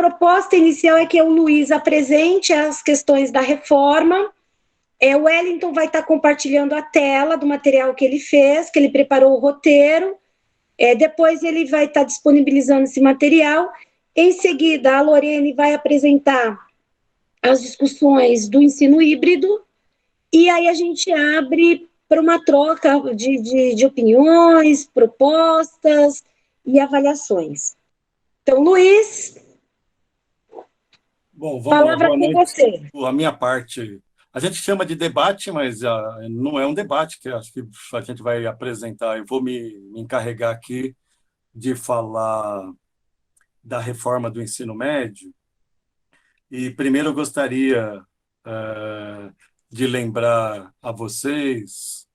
proposta inicial é que o Luiz apresente as questões da reforma. O Wellington vai estar compartilhando a tela do material que ele fez, que ele preparou o roteiro. Depois ele vai estar disponibilizando esse material. Em seguida, a Lorene vai apresentar as discussões do ensino híbrido, e aí a gente abre para uma troca de opiniões, propostas e avaliações. Então, Luiz, bom, vamos lá, palavra boa com noite. você. A minha parte, a gente chama de debate, mas não é um debate, que acho que a gente vai apresentar. Eu vou me encarregar aqui de falar da reforma do ensino médio. E primeiro eu gostaria de lembrar a vocês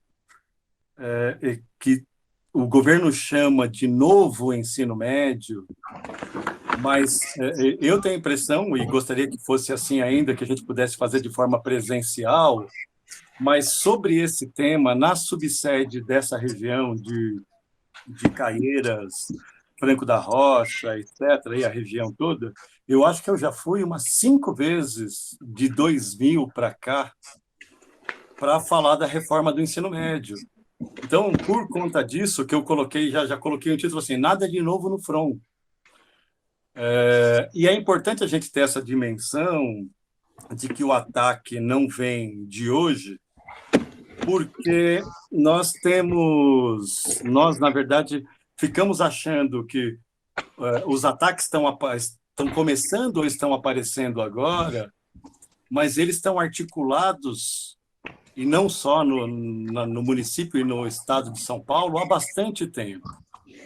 que o governo chama de novo ensino médio, mas eu tenho a impressão, e gostaria que fosse assim ainda, que a gente pudesse fazer de forma presencial, mas sobre esse tema, na subsede dessa região de Caieiras, Franco da Rocha, etc., e a região toda, eu acho que eu já fui umas 5 vezes de 2000 para cá para falar da reforma do ensino médio. Então, por conta disso, que eu coloquei, já coloquei um título assim, nada de novo no front. E é importante a gente ter essa dimensão de que o ataque não vem de hoje, porque nós, na verdade, ficamos achando que os ataques estão começando ou estão aparecendo agora, mas eles estão articulados, e não só no município e no estado de São Paulo, há bastante tempo.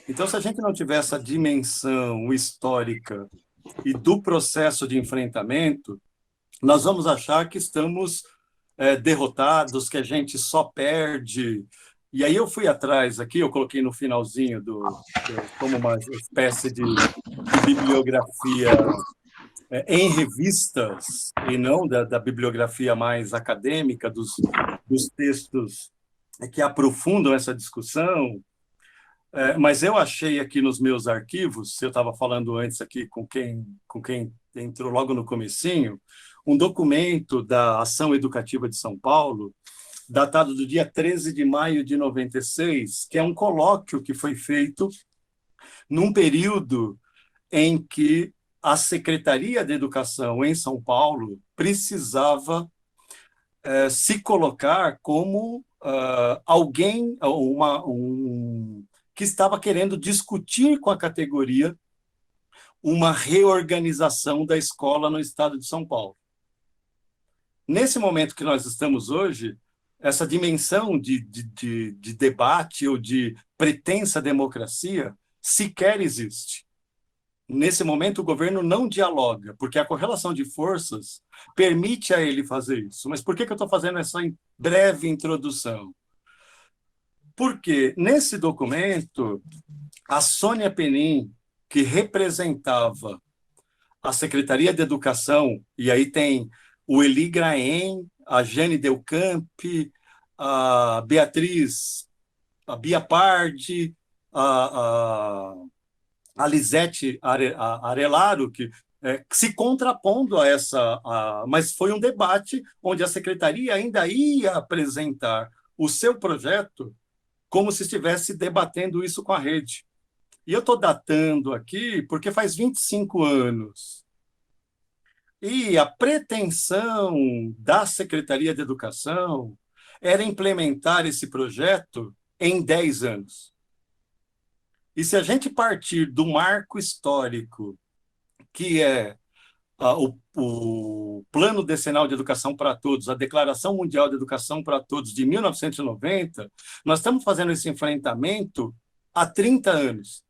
Então, se a gente não tiver essa dimensão histórica e do processo de enfrentamento, nós vamos achar que estamos derrotados, que a gente só perde. E aí eu fui atrás aqui, eu coloquei no finalzinho como uma espécie de bibliografia em revistas, e não da bibliografia mais acadêmica, dos textos que aprofundam essa discussão. Mas eu achei aqui nos meus arquivos, eu estava falando antes aqui com quem entrou logo no comecinho, um documento da Ação Educativa de São Paulo, datado do dia 13 de maio de 96, que é um colóquio que foi feito num período em que a Secretaria de Educação em São Paulo precisava se colocar como alguém, que estava querendo discutir com a categoria uma reorganização da escola no estado de São Paulo. Nesse momento que nós estamos hoje, essa dimensão de debate ou de pretensa democracia sequer existe. Nesse momento, o governo não dialoga, porque a correlação de forças permite a ele fazer isso. Mas por que eu estou fazendo essa breve introdução? Porque, nesse documento, a Sônia Penin, que representava a Secretaria de Educação, e aí tem o Eli Graem, a Jane Delcamp, a Beatriz, a Bia Pardi, a Lisete Arelaro, que se contrapondo a essa... mas foi um debate onde a secretaria ainda ia apresentar o seu projeto como se estivesse debatendo isso com a rede. E eu estou datando aqui porque faz 25 anos. E a pretensão da Secretaria de Educação era implementar esse projeto em 10 anos. E se a gente partir do marco histórico, que é o Plano Decenal de Educação para Todos, a Declaração Mundial de Educação para Todos de 1990, nós estamos fazendo esse enfrentamento há 30 anos.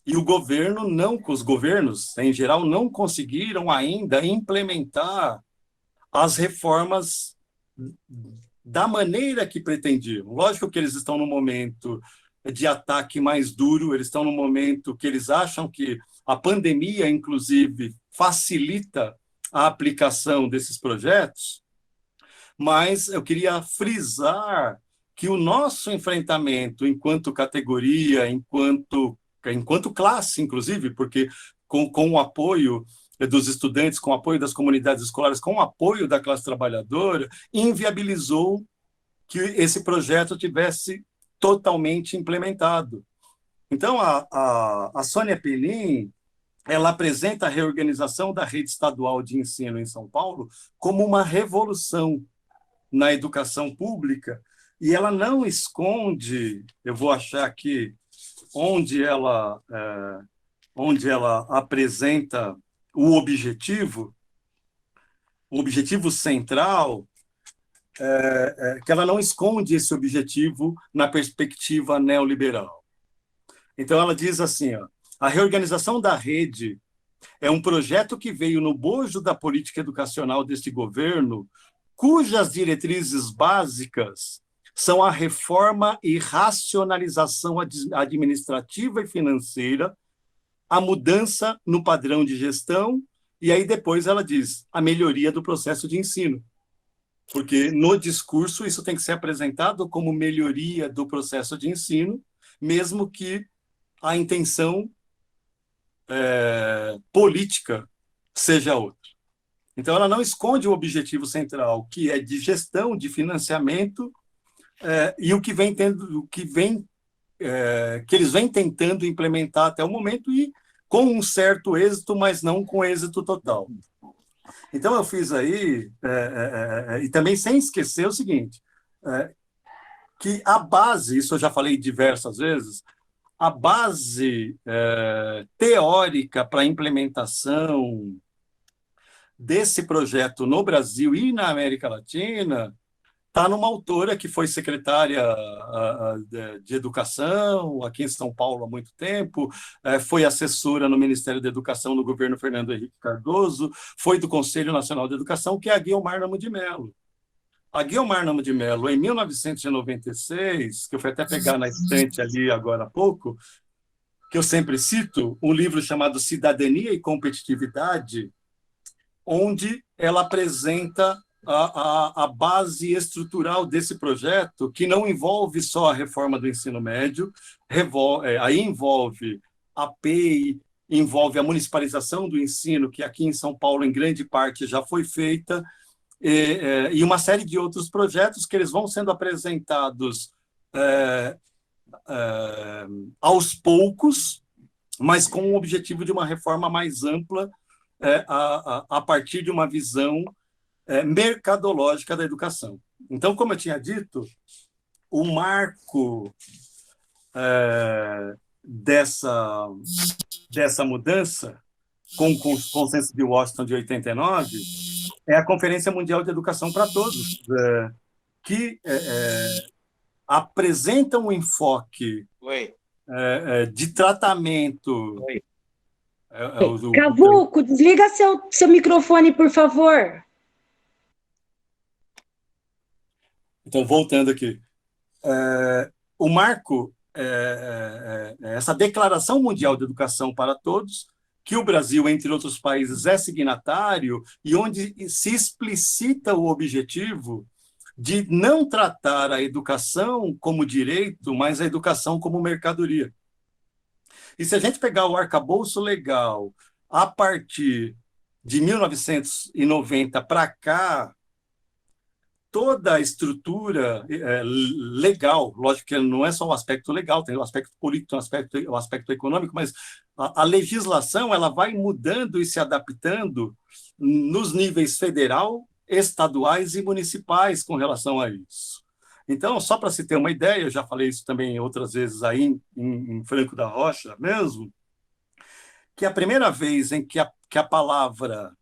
E os governos, em geral, não conseguiram ainda implementar as reformas da maneira que pretendiam. Lógico que eles estão no momento de ataque mais duro, eles estão no momento que eles acham que a pandemia, inclusive, facilita a aplicação desses projetos, mas eu queria frisar que o nosso enfrentamento enquanto categoria, enquanto classe, inclusive, porque com o apoio dos estudantes, com apoio das comunidades escolares, com apoio da classe trabalhadora, inviabilizou que esse projeto tivesse totalmente implementado. Então, a Sônia Pelim, ela apresenta a reorganização da rede estadual de ensino em São Paulo como uma revolução na educação pública, e ela não esconde, eu vou achar aqui onde ela apresenta o objetivo central, que ela não esconde esse objetivo na perspectiva neoliberal. Então, ela diz assim, ó, a reorganização da rede é um projeto que veio no bojo da política educacional deste governo, cujas diretrizes básicas são a reforma e racionalização administrativa e financeira, a mudança no padrão de gestão, e aí depois ela diz a melhoria do processo de ensino. Porque no discurso isso tem que ser apresentado como melhoria do processo de ensino, mesmo que a intenção política seja outra. Então, ela não esconde o objetivo central, que é de gestão, de financiamento, e o que eles vêm tentando implementar até o momento, e com um certo êxito, mas não com êxito total. Então, eu fiz aí, e também sem esquecer o seguinte, que a base, isso eu já falei diversas vezes, a base teórica para a implementação desse projeto no Brasil e na América Latina está numa autora que foi secretária de Educação aqui em São Paulo há muito tempo, foi assessora no Ministério da Educação no governo Fernando Henrique Cardoso, foi do Conselho Nacional de Educação, que é a Guiomar Namo de Mello. A Guiomar Namo de Mello, em 1996, que eu fui até pegar na estante ali agora há pouco, que eu sempre cito, um livro chamado Cidadania e Competitividade, onde ela apresenta a base estrutural desse projeto, que não envolve só a reforma do ensino médio, aí envolve a PEI, envolve a municipalização do ensino, que aqui em São Paulo, em grande parte, já foi feita, e uma série de outros projetos que eles vão sendo apresentados aos poucos, mas com o objetivo de uma reforma mais ampla a partir de uma visão mercadológica da educação. Então, como eu tinha dito, o marco dessa mudança, com o consenso de Washington de 89, é a Conferência Mundial de Educação para Todos, que apresenta um enfoque de tratamento. Cavuco, desliga seu microfone, por favor. Então, voltando aqui. O marco essa Declaração Mundial de Educação para Todos, que o Brasil, entre outros países, é signatário, e onde se explicita o objetivo de não tratar a educação como direito, mas a educação como mercadoria. E se a gente pegar o arcabouço legal a partir de 1990 para cá, toda a estrutura legal, lógico que não é só o aspecto legal, tem o aspecto político, tem o aspecto econômico, mas a legislação ela vai mudando e se adaptando nos níveis federal, estaduais e municipais com relação a isso. Então, só para se ter uma ideia, eu já falei isso também outras vezes aí em Franco da Rocha mesmo, que a primeira vez em que a palavra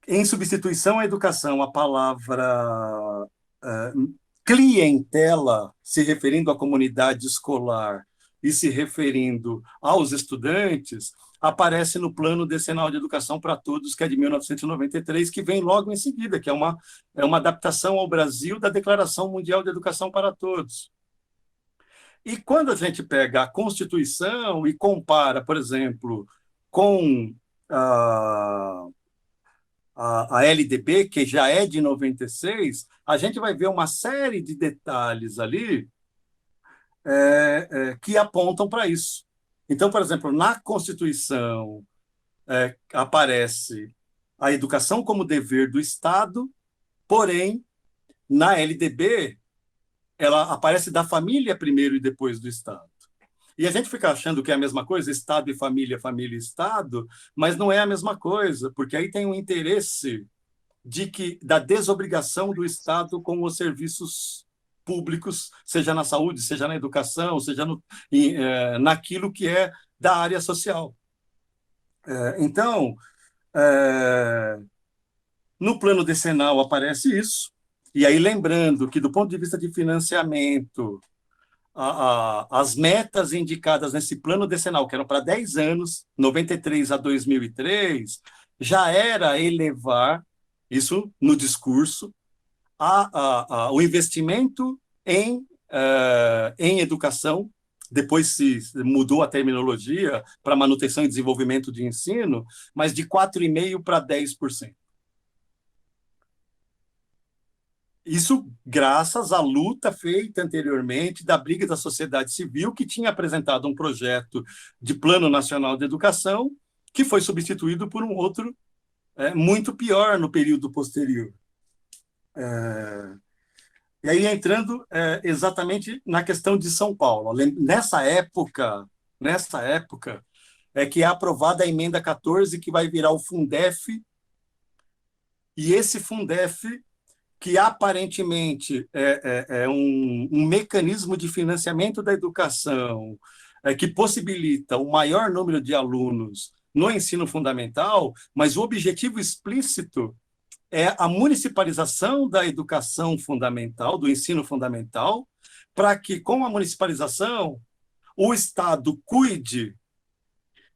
em substituição à educação, a palavra clientela, se referindo à comunidade escolar e se referindo aos estudantes, aparece no Plano Decenal de Educação para Todos, que é de 1993, que vem logo em seguida, que é uma adaptação ao Brasil da Declaração Mundial de Educação para Todos. E quando a gente pega a Constituição e compara, por exemplo, com a LDB, que já é de 96, a gente vai ver uma série de detalhes ali que apontam para isso. Então, por exemplo, na Constituição aparece a educação como dever do Estado, porém, na LDB, ela aparece da família primeiro e depois do Estado. E a gente fica achando que é a mesma coisa, Estado e família, família e Estado, mas não é a mesma coisa, porque aí tem um interesse da desobrigação do Estado com os serviços públicos, seja na saúde, seja na educação, seja naquilo que é da área social. Então, no plano decenal aparece isso, e aí lembrando que, do ponto de vista de financiamento, as metas indicadas nesse plano decenal, que eram para 10 anos, 93 a 2003, já era elevar, isso no discurso, o investimento em educação, depois se mudou a terminologia para manutenção e desenvolvimento de ensino, mas de 4,5% para 10%. Isso graças à luta feita anteriormente da Briga da Sociedade Civil, que tinha apresentado um projeto de Plano Nacional de Educação, que foi substituído por um outro muito pior no período posterior. E aí entrando exatamente na questão de São Paulo. Nessa época é que é aprovada a emenda 14, que vai virar o Fundef, e esse Fundef, que aparentemente é um mecanismo de financiamento da educação que possibilita o maior número de alunos no ensino fundamental, mas o objetivo explícito é a municipalização da educação fundamental, do ensino fundamental, para que, com a municipalização, o Estado cuide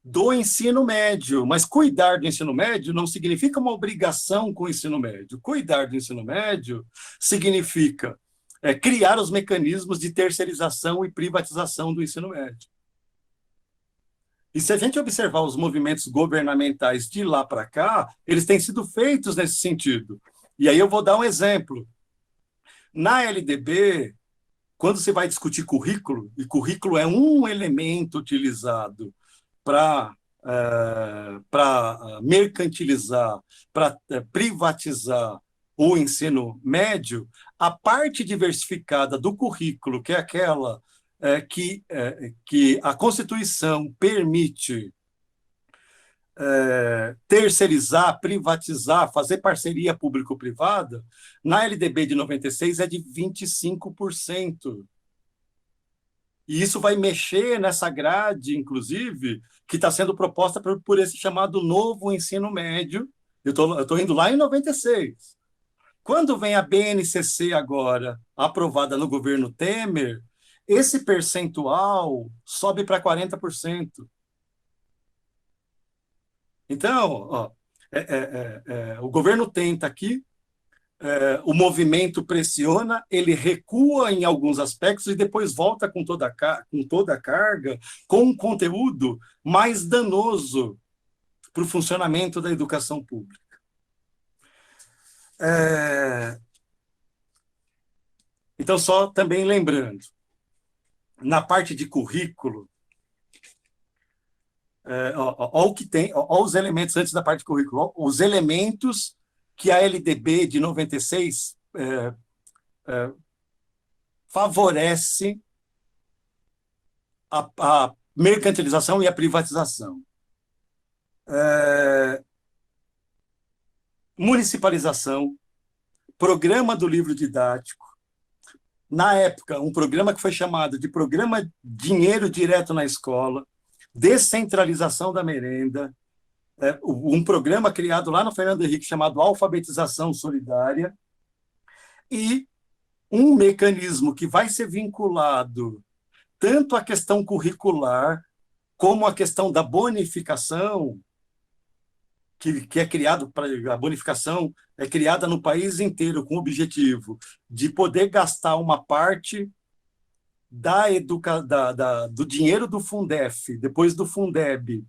do ensino médio, mas cuidar do ensino médio não significa uma obrigação com o ensino médio. Cuidar do ensino médio significa criar os mecanismos de terceirização e privatização do ensino médio. E se a gente observar os movimentos governamentais de lá para cá, eles têm sido feitos nesse sentido. E aí eu vou dar um exemplo. Na LDB, quando você vai discutir currículo, e currículo é um elemento utilizado para mercantilizar, para privatizar o ensino médio, a parte diversificada do currículo, que é aquela que a Constituição permite terceirizar, privatizar, fazer parceria público-privada, na LDB de 96 é de 25%. E isso vai mexer nessa grade, inclusive, que está sendo proposta por esse chamado novo ensino médio. Eu estou indo lá em 96. Quando vem a BNCC agora, aprovada no governo Temer, esse percentual sobe para 40%. Então, o governo tenta aqui, o movimento pressiona, ele recua em alguns aspectos e depois volta com toda a carga, com um conteúdo mais danoso para o funcionamento da educação pública. Então, só também lembrando, na parte de currículo, o que tem, os elementos antes da parte de currículo, os elementos que a LDB de 96 favorece a mercantilização e a privatização. Municipalização, programa do livro didático. Na época, um programa que foi chamado de Programa Dinheiro Direto na Escola, descentralização da merenda, um programa criado lá no Fernando Henrique chamado Alfabetização Solidária, e um mecanismo que vai ser vinculado tanto à questão curricular como à questão da bonificação, que é criado a bonificação é criada no país inteiro com o objetivo de poder gastar uma parte do dinheiro do Fundef, depois do Fundeb,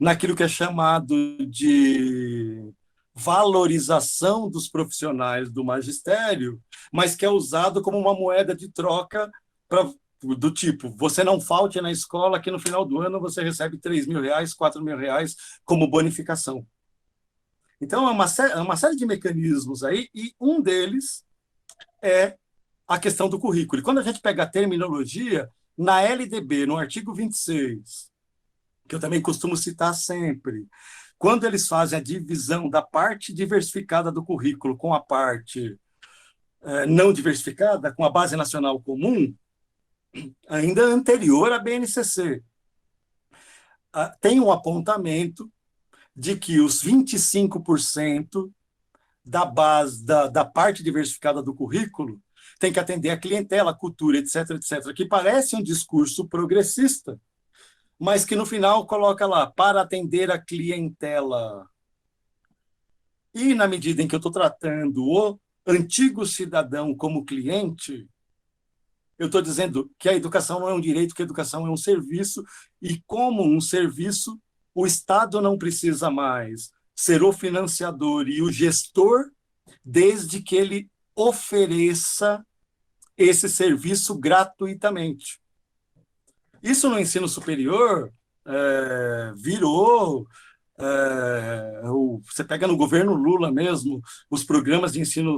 naquilo que é chamado de valorização dos profissionais do magistério, mas que é usado como uma moeda de troca para do tipo, você não falte na escola que no final do ano você recebe R$ 3.000, R$ 4.000 como bonificação. Então, é uma série de mecanismos aí, e um deles é a questão do currículo. E quando a gente pega a terminologia, na LDB, no artigo 26, que eu também costumo citar sempre, quando eles fazem a divisão da parte diversificada do currículo com a parte não diversificada, com a base nacional comum, ainda anterior à BNCC, tem um apontamento de que os 25% da base, da parte diversificada do currículo tem que atender a clientela, a cultura, etc., etc., que parece um discurso progressista, mas que no final coloca lá, para atender a clientela. E na medida em que eu estou tratando o antigo cidadão como cliente, eu estou dizendo que a educação não é um direito, que a educação é um serviço, e como um serviço, o Estado não precisa mais ser o financiador e o gestor, desde que ele ofereça esse serviço gratuitamente. Isso no ensino superior virou... você pega no governo Lula mesmo, os programas de ensino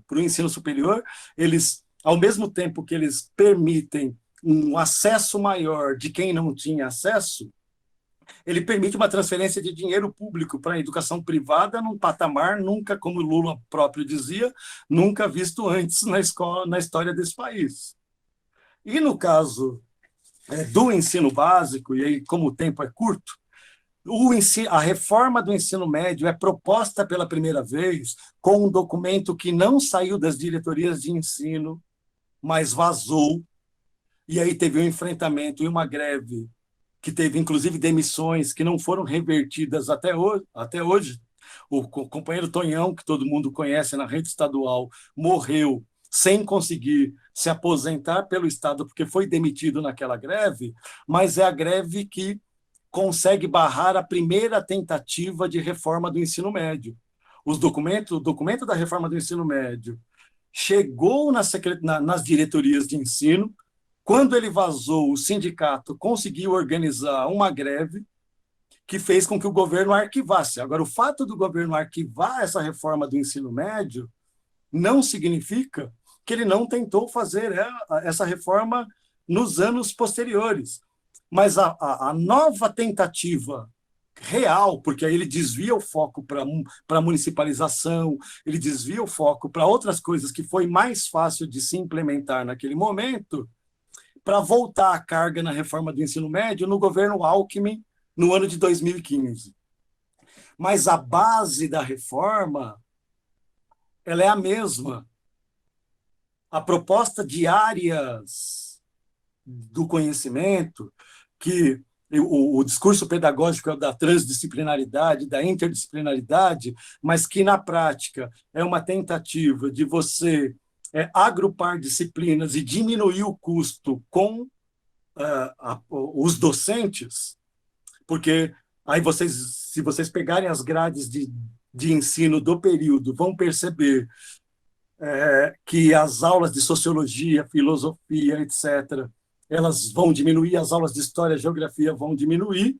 para o ensino superior, eles, ao mesmo tempo que eles permitem um acesso maior de quem não tinha acesso, ele permite uma transferência de dinheiro público para a educação privada num patamar nunca, como Lula próprio dizia, nunca visto antes na escola, na história desse país. E no caso do ensino básico, e aí como o tempo é curto, a reforma do ensino médio é proposta pela primeira vez com um documento que não saiu das diretorias de ensino, mas vazou, e aí teve um enfrentamento e uma greve que teve, inclusive, demissões que não foram revertidas até hoje. O companheiro Tonhão, que todo mundo conhece na rede estadual, morreu sem conseguir se aposentar pelo Estado, porque foi demitido naquela greve, mas é a greve que consegue barrar a primeira tentativa de reforma do ensino médio. O documento da reforma do ensino médio chegou nas diretorias de ensino. Quando ele vazou, o sindicato conseguiu organizar uma greve que fez com que o governo arquivasse. Agora, o fato do governo arquivar essa reforma do ensino médio não significa que ele não tentou fazer essa reforma nos anos posteriores. Mas a nova tentativa real, porque aí ele desvia o foco para municipalização, ele desvia o foco para outras coisas que foi mais fácil de se implementar naquele momento, para voltar a carga na reforma do ensino médio no governo Alckmin, no ano de 2015. Mas a base da reforma ela é a mesma. A proposta de áreas do conhecimento, que o discurso pedagógico é da transdisciplinaridade, da interdisciplinaridade, mas que, na prática, é uma tentativa de você agrupar disciplinas e diminuir o custo com os docentes, porque aí se vocês pegarem as grades de ensino do período, vão perceber que as aulas de sociologia, filosofia, etc., elas vão diminuir, as aulas de história e geografia vão diminuir,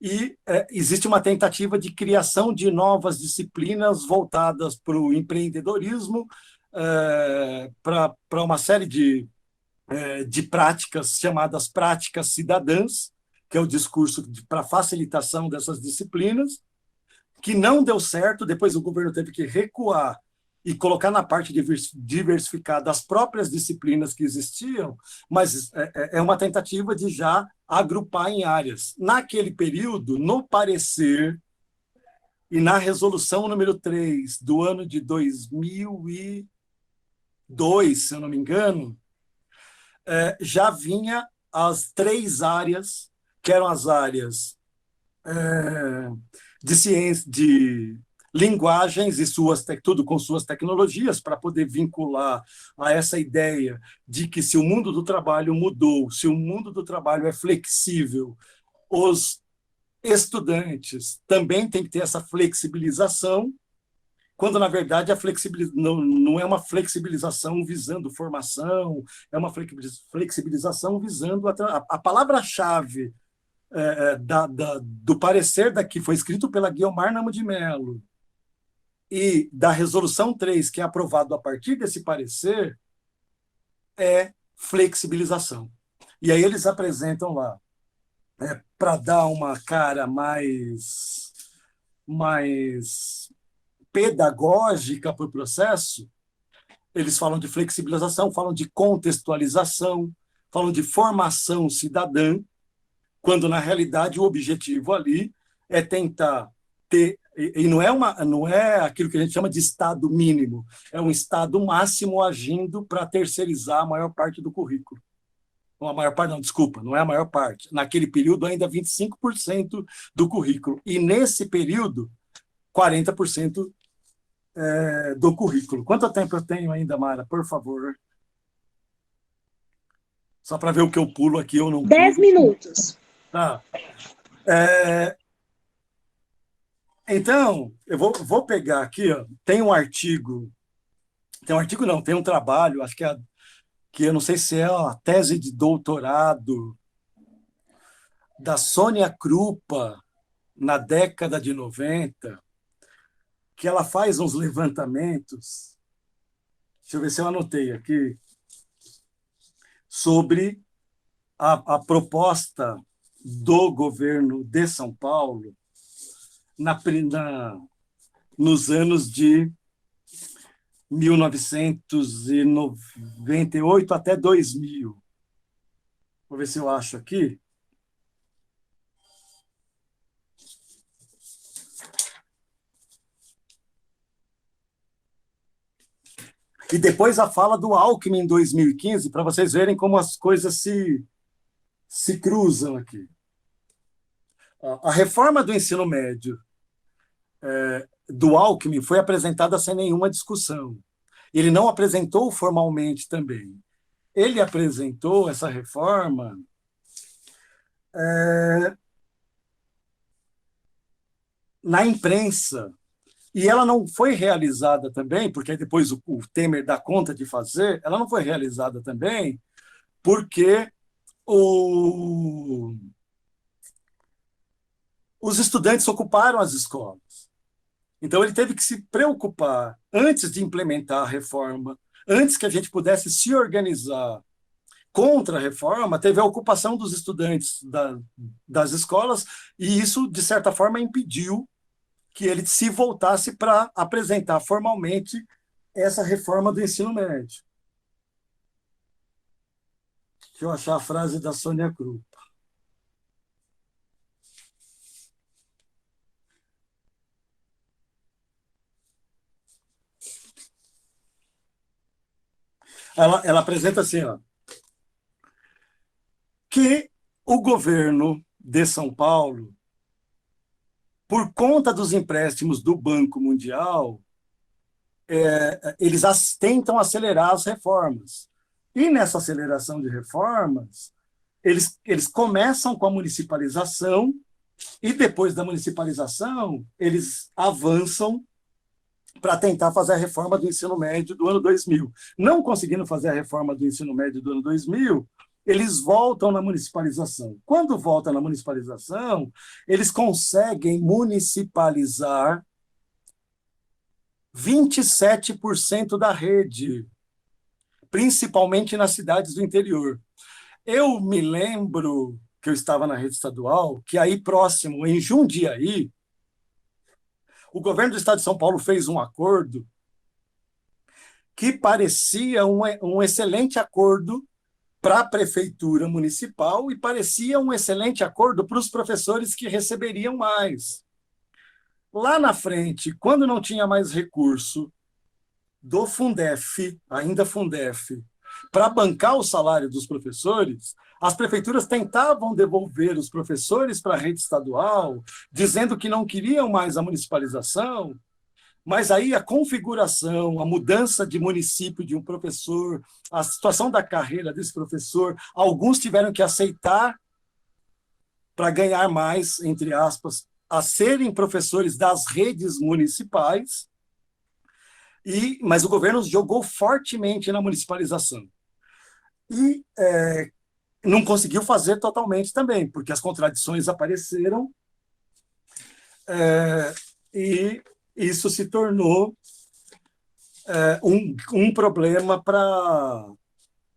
e existe uma tentativa de criação de novas disciplinas voltadas para o empreendedorismo, para uma série de práticas chamadas práticas cidadãs, que é o discurso para facilitação dessas disciplinas, que não deu certo, depois o governo teve que recuar e colocar na parte diversificada as próprias disciplinas que existiam, mas é uma tentativa de já agrupar em áreas. Naquele período, no parecer e na resolução número 3 do ano de 2002, se eu não me engano, já vinha as 3 áreas, que eram as áreas de ciência, de linguagens e tudo com suas tecnologias, para poder vincular a essa ideia de que se o mundo do trabalho mudou, se o mundo do trabalho é flexível, os estudantes também têm que ter essa flexibilização, quando, na verdade, não é uma flexibilização visando formação, é uma flexibilização visando a palavra-chave do parecer daqui, foi escrito pela Guiomar Namo de Mello, e da Resolução 3, que é aprovado a partir desse parecer, é flexibilização. E aí eles apresentam lá, para dar uma cara mais pedagógica para o processo, eles falam de flexibilização, falam de contextualização, falam de formação cidadã, quando, na realidade, o objetivo ali é tentar ter, e não é aquilo que a gente chama de estado mínimo, é um estado máximo agindo para terceirizar a maior parte do currículo. Ou a maior parte, não, desculpa, não é a maior parte. Naquele período, ainda 25% do currículo. E, nesse período, 40% do currículo. Quanto tempo eu tenho ainda, Mara? Por favor. Só para ver o que eu pulo aqui ou não pulo. 10 minutos. Tá. Então, eu vou pegar aqui, ó, tem um artigo não, tem um trabalho, acho que eu não sei se é a tese de doutorado da Sônia Krupa, na década de 90, que ela faz uns levantamentos, deixa eu ver se eu anotei aqui, sobre a proposta do governo de São Paulo nos anos de 1998 até 2000. Vou ver se eu acho aqui. E depois a fala do Alckmin em 2015, para vocês verem como as coisas se cruzam aqui. A reforma do ensino médio do Alckmin foi apresentada sem nenhuma discussão. Ele não apresentou formalmente também. Ele apresentou essa reforma na imprensa, e ela não foi realizada também, porque depois o Temer dá conta de fazer, ela não foi realizada também porque os estudantes ocuparam as escolas. Então, ele teve que se preocupar, antes de implementar a reforma, antes que a gente pudesse se organizar contra a reforma, teve a ocupação dos estudantes das escolas, e isso, de certa forma, impediu que ele se voltasse para apresentar formalmente essa reforma do ensino médio. Deixa eu achar a frase da Sônia Krupa. Ela apresenta assim, ó, que o governo de São Paulo, por conta dos empréstimos do Banco Mundial, eles tentam acelerar as reformas. E nessa aceleração de reformas, eles começam com a municipalização e, depois da municipalização, eles avançam para tentar fazer a reforma do ensino médio do ano 2000. Não conseguindo fazer a reforma do ensino médio do ano 2000, eles voltam na municipalização. Quando voltam na municipalização, eles conseguem municipalizar 27% da rede, principalmente nas cidades do interior. Eu me lembro que eu estava na rede estadual, que aí próximo, em Jundiaí, o governo do estado de São Paulo fez um acordo que parecia um excelente acordo para a prefeitura municipal e parecia um excelente acordo para os professores que receberiam mais. Lá na frente, quando não tinha mais recurso do Fundef, ainda Fundef, para bancar o salário dos professores, as prefeituras tentavam devolver os professores para a rede estadual, dizendo que não queriam mais a municipalização, mas aí a configuração, a mudança de município de um professor, a situação da carreira desse professor, alguns tiveram que aceitar para ganhar mais, entre aspas, a serem professores das redes municipais, Mas o governo jogou fortemente na municipalização. E não conseguiu fazer totalmente também, porque as contradições apareceram, e isso se tornou um problema para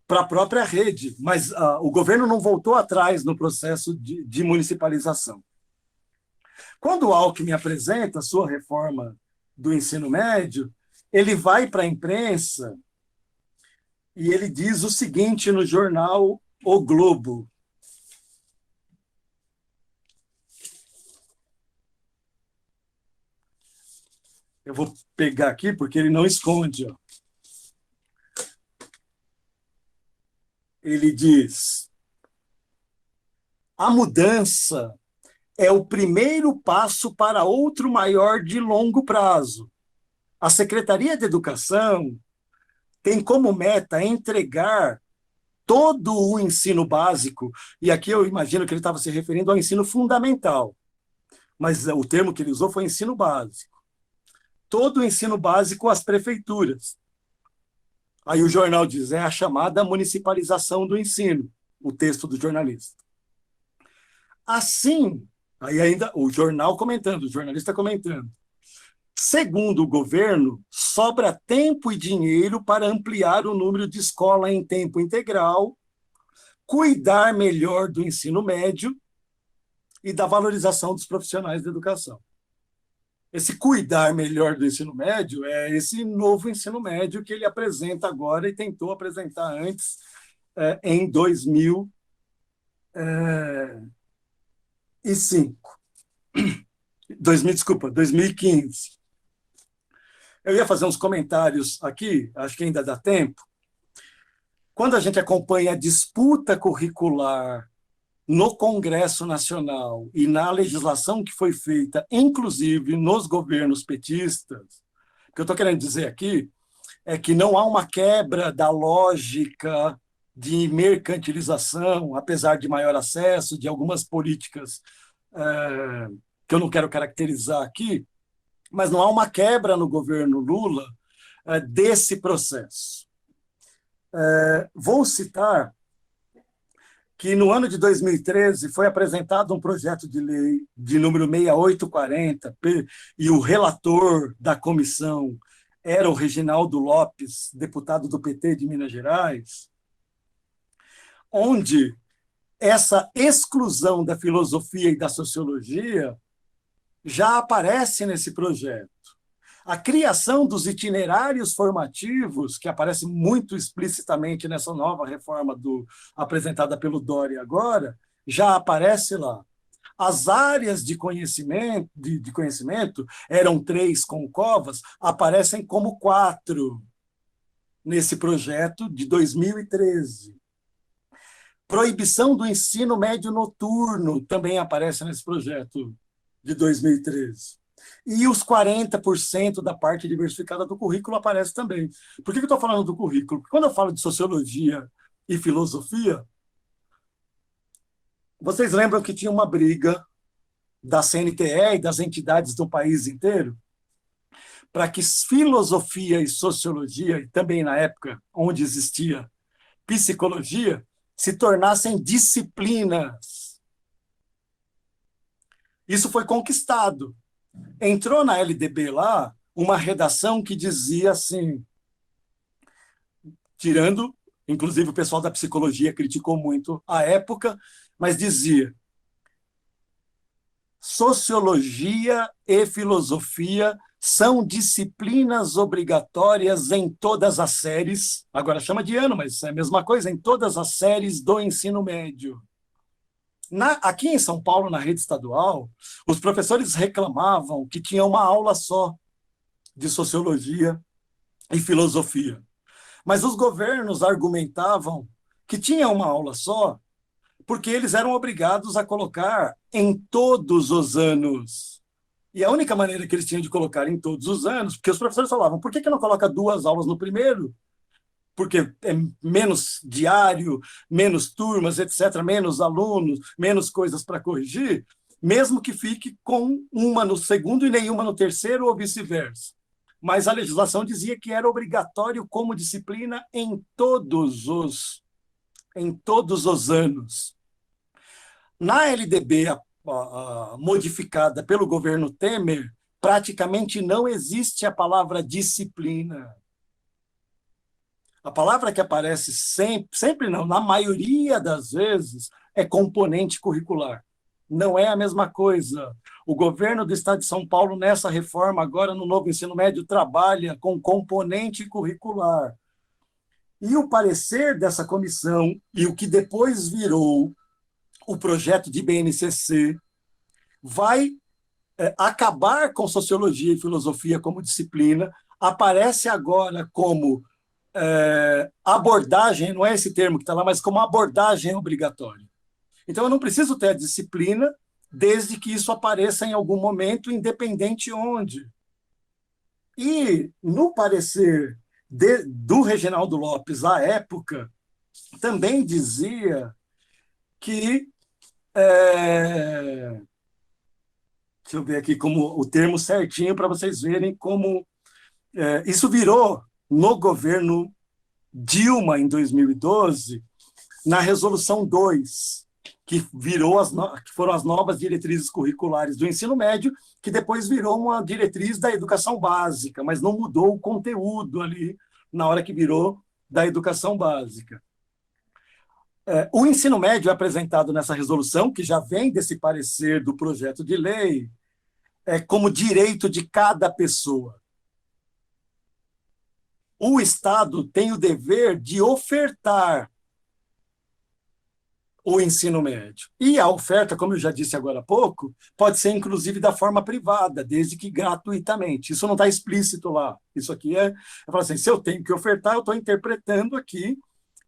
a própria rede, mas o governo não voltou atrás no processo de municipalização. Quando o Alckmin apresenta a sua reforma do ensino médio, ele vai para a imprensa e ele diz o seguinte no jornal O Globo: eu vou pegar aqui porque ele não esconde. Ó. Ele diz: a mudança é o primeiro passo para outro maior de longo prazo. A Secretaria de Educação tem como meta entregar todo o ensino básico, e aqui eu imagino que ele estava se referindo ao ensino fundamental, mas o termo que ele usou foi ensino básico. Todo o ensino básico às prefeituras. Aí o jornal diz, é a chamada municipalização do ensino, o texto do jornalista. Assim, aí ainda o jornal comentando, o jornalista comentando, segundo o governo, sobra tempo e dinheiro para ampliar o número de escola em tempo integral, cuidar melhor do ensino médio e da valorização dos profissionais da educação. Esse cuidar melhor do ensino médio é esse novo ensino médio que ele apresenta agora e tentou apresentar antes, em 2015. Eu ia fazer uns comentários aqui, acho que ainda dá tempo. Quando a gente acompanha a disputa curricular no Congresso Nacional e na legislação que foi feita, inclusive nos governos petistas, o que eu estou querendo dizer aqui é que não há uma quebra da lógica de mercantilização, apesar de maior acesso, de algumas políticas que eu não quero caracterizar aqui, mas não há uma quebra no governo Lula desse processo. Vou citar que no ano de 2013 foi apresentado um projeto de lei de número 6840, e o relator da comissão era o Reginaldo Lopes, deputado do PT de Minas Gerais, onde essa exclusão da filosofia e da sociologia já aparece nesse projeto. A criação dos itinerários formativos, que aparece muito explicitamente nessa nova reforma apresentada pelo Doria agora, já aparece lá. As áreas de conhecimento, eram 3 com Covas, aparecem como 4 nesse projeto de 2013. Proibição do ensino médio noturno também aparece nesse projeto de 2013. E os 40% da parte diversificada do currículo aparece também. Por que eu estou falando do currículo? Porque quando eu falo de sociologia e filosofia, vocês lembram que tinha uma briga da CNTE e das entidades do país inteiro para que filosofia e sociologia, e também na época onde existia psicologia, se tornassem disciplinas. Isso foi conquistado. Entrou na LDB lá uma redação que dizia assim, tirando, inclusive o pessoal da psicologia criticou muito a época, mas dizia: sociologia e filosofia são disciplinas obrigatórias em todas as séries, agora chama de ano, mas é a mesma coisa, em todas as séries do ensino médio. Aqui em São Paulo, na rede estadual, os professores reclamavam que tinha uma aula só de sociologia e filosofia. Mas os governos argumentavam que tinha uma aula só porque eles eram obrigados a colocar em todos os anos. E a única maneira que eles tinham de colocar em todos os anos, porque os professores falavam, por que não coloca 2 aulas no primeiro? Porque é menos diário, menos turmas, etc., menos alunos, menos coisas para corrigir, mesmo que fique com uma no segundo e nenhuma no terceiro, ou vice-versa. mas a legislação dizia que era obrigatório como disciplina em todos os anos. Na LDB modificada pelo governo Temer, praticamente não existe a palavra disciplina. A palavra que aparece sempre não, na maioria das vezes, é componente curricular. Não é a mesma coisa. O governo do Estado de São Paulo, nessa reforma, agora no novo ensino médio, trabalha com componente curricular. E o parecer dessa comissão, e o que depois virou o projeto de BNCC, vai acabar com sociologia e filosofia como disciplina, aparece agora como abordagem, não é esse termo que está lá, mas como abordagem obrigatória. Então, eu não preciso ter a disciplina desde que isso apareça em algum momento, independente onde. E, no parecer do Reginaldo Lopes, à época, também dizia que... deixa eu ver aqui como o termo certinho para vocês verem como isso virou no governo Dilma, em 2012, na Resolução 2, que foram as novas diretrizes curriculares do ensino médio, que depois virou uma diretriz da educação básica, mas não mudou o conteúdo ali na hora que virou da educação básica. O ensino médio é apresentado nessa resolução, que já vem desse parecer do projeto de lei, como direito de cada pessoa. O Estado tem o dever de ofertar o ensino médio. E a oferta, como eu já disse agora há pouco, pode ser inclusive da forma privada, desde que gratuitamente. Isso não está explícito lá. Isso aqui eu falo assim, se eu tenho que ofertar, eu estou interpretando aqui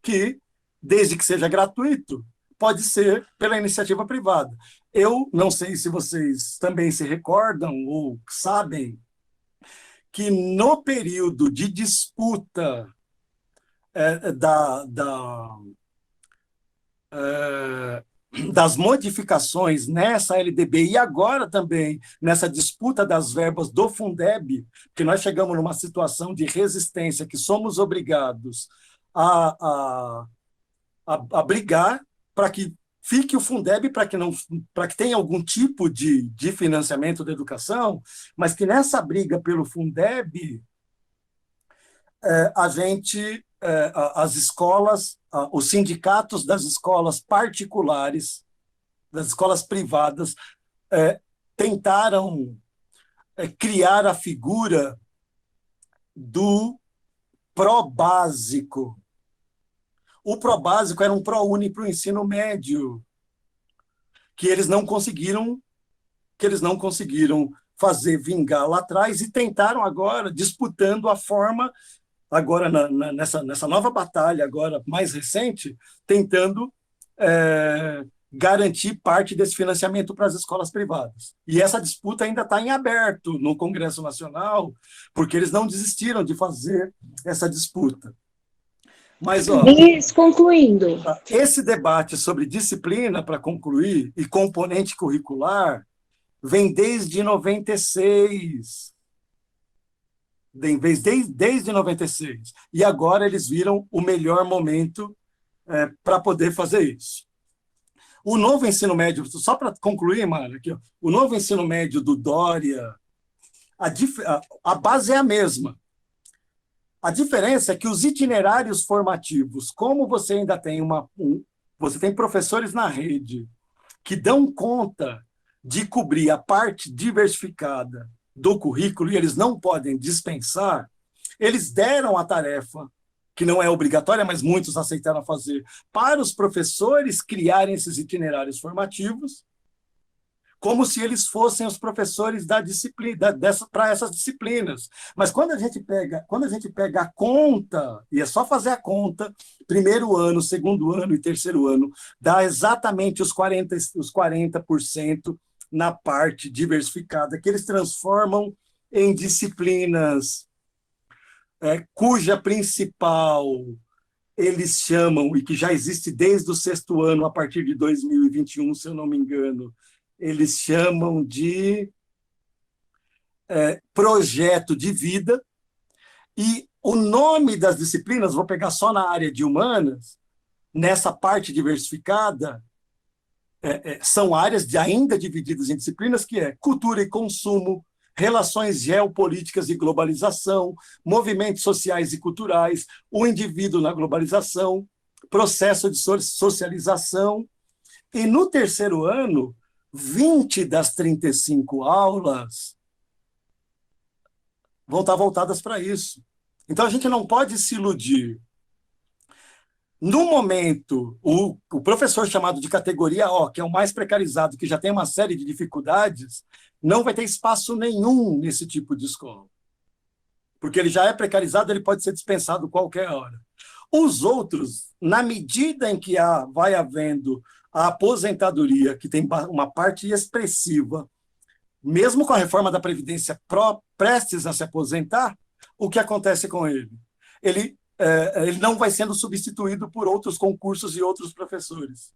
que, desde que seja gratuito, pode ser pela iniciativa privada. Eu não sei se vocês também se recordam ou sabem que no período de disputa das modificações nessa LDB e agora também nessa disputa das verbas do Fundeb, que nós chegamos numa situação de resistência que somos obrigados a brigar para que fique o Fundeb, para que tenha algum tipo de financiamento da educação, mas que nessa briga pelo Fundeb, as escolas, os sindicatos das escolas particulares, das escolas privadas, tentaram criar a figura do pró-básico. O pró-básico era um pró-uni para o ensino médio, que eles não conseguiram fazer vingar lá atrás e tentaram agora, disputando a forma, agora nessa nova batalha, agora mais recente, tentando garantir parte desse financiamento para as escolas privadas. E essa disputa ainda está em aberto no Congresso Nacional, porque eles não desistiram de fazer essa disputa. Mas, concluindo. Esse debate sobre disciplina, para concluir, e componente curricular, vem desde 96. Desde 96. E agora eles viram o melhor momento para poder fazer isso. O novo ensino médio, só para concluir, Mara, aqui, o novo ensino médio do Dória, a base é a mesma. A diferença é que os itinerários formativos, como você ainda tem você tem professores na rede que dão conta de cobrir a parte diversificada do currículo e eles não podem dispensar, eles deram a tarefa, que não é obrigatória, mas muitos aceitaram fazer, para os professores criarem esses itinerários formativos, como se eles fossem os professores da disciplina, para essas disciplinas. Mas quando a gente pega a conta, e é só fazer a conta, primeiro ano, segundo ano e terceiro ano, dá exatamente os 40% na parte diversificada, que eles transformam em disciplinas cuja principal eles chamam, e que já existe desde o sexto ano, a partir de 2021, se eu não me engano, eles chamam de projeto de vida, e o nome das disciplinas, vou pegar só na área de humanas, nessa parte diversificada, são áreas ainda divididas em disciplinas, que é cultura e consumo, relações geopolíticas e globalização, movimentos sociais e culturais, o indivíduo na globalização, processo de socialização. E no terceiro ano, 20 das 35 aulas vão estar voltadas para isso. Então, a gente não pode se iludir. No momento, o professor chamado de categoria O, que é o mais precarizado, que já tem uma série de dificuldades, não vai ter espaço nenhum nesse tipo de escola. Porque ele já é precarizado, ele pode ser dispensado qualquer hora. Os outros, na medida em que vai havendo a aposentadoria, que tem uma parte expressiva, mesmo com a reforma da Previdência prestes a se aposentar, o que acontece com ele? Ele não vai sendo substituído por outros concursos e outros professores.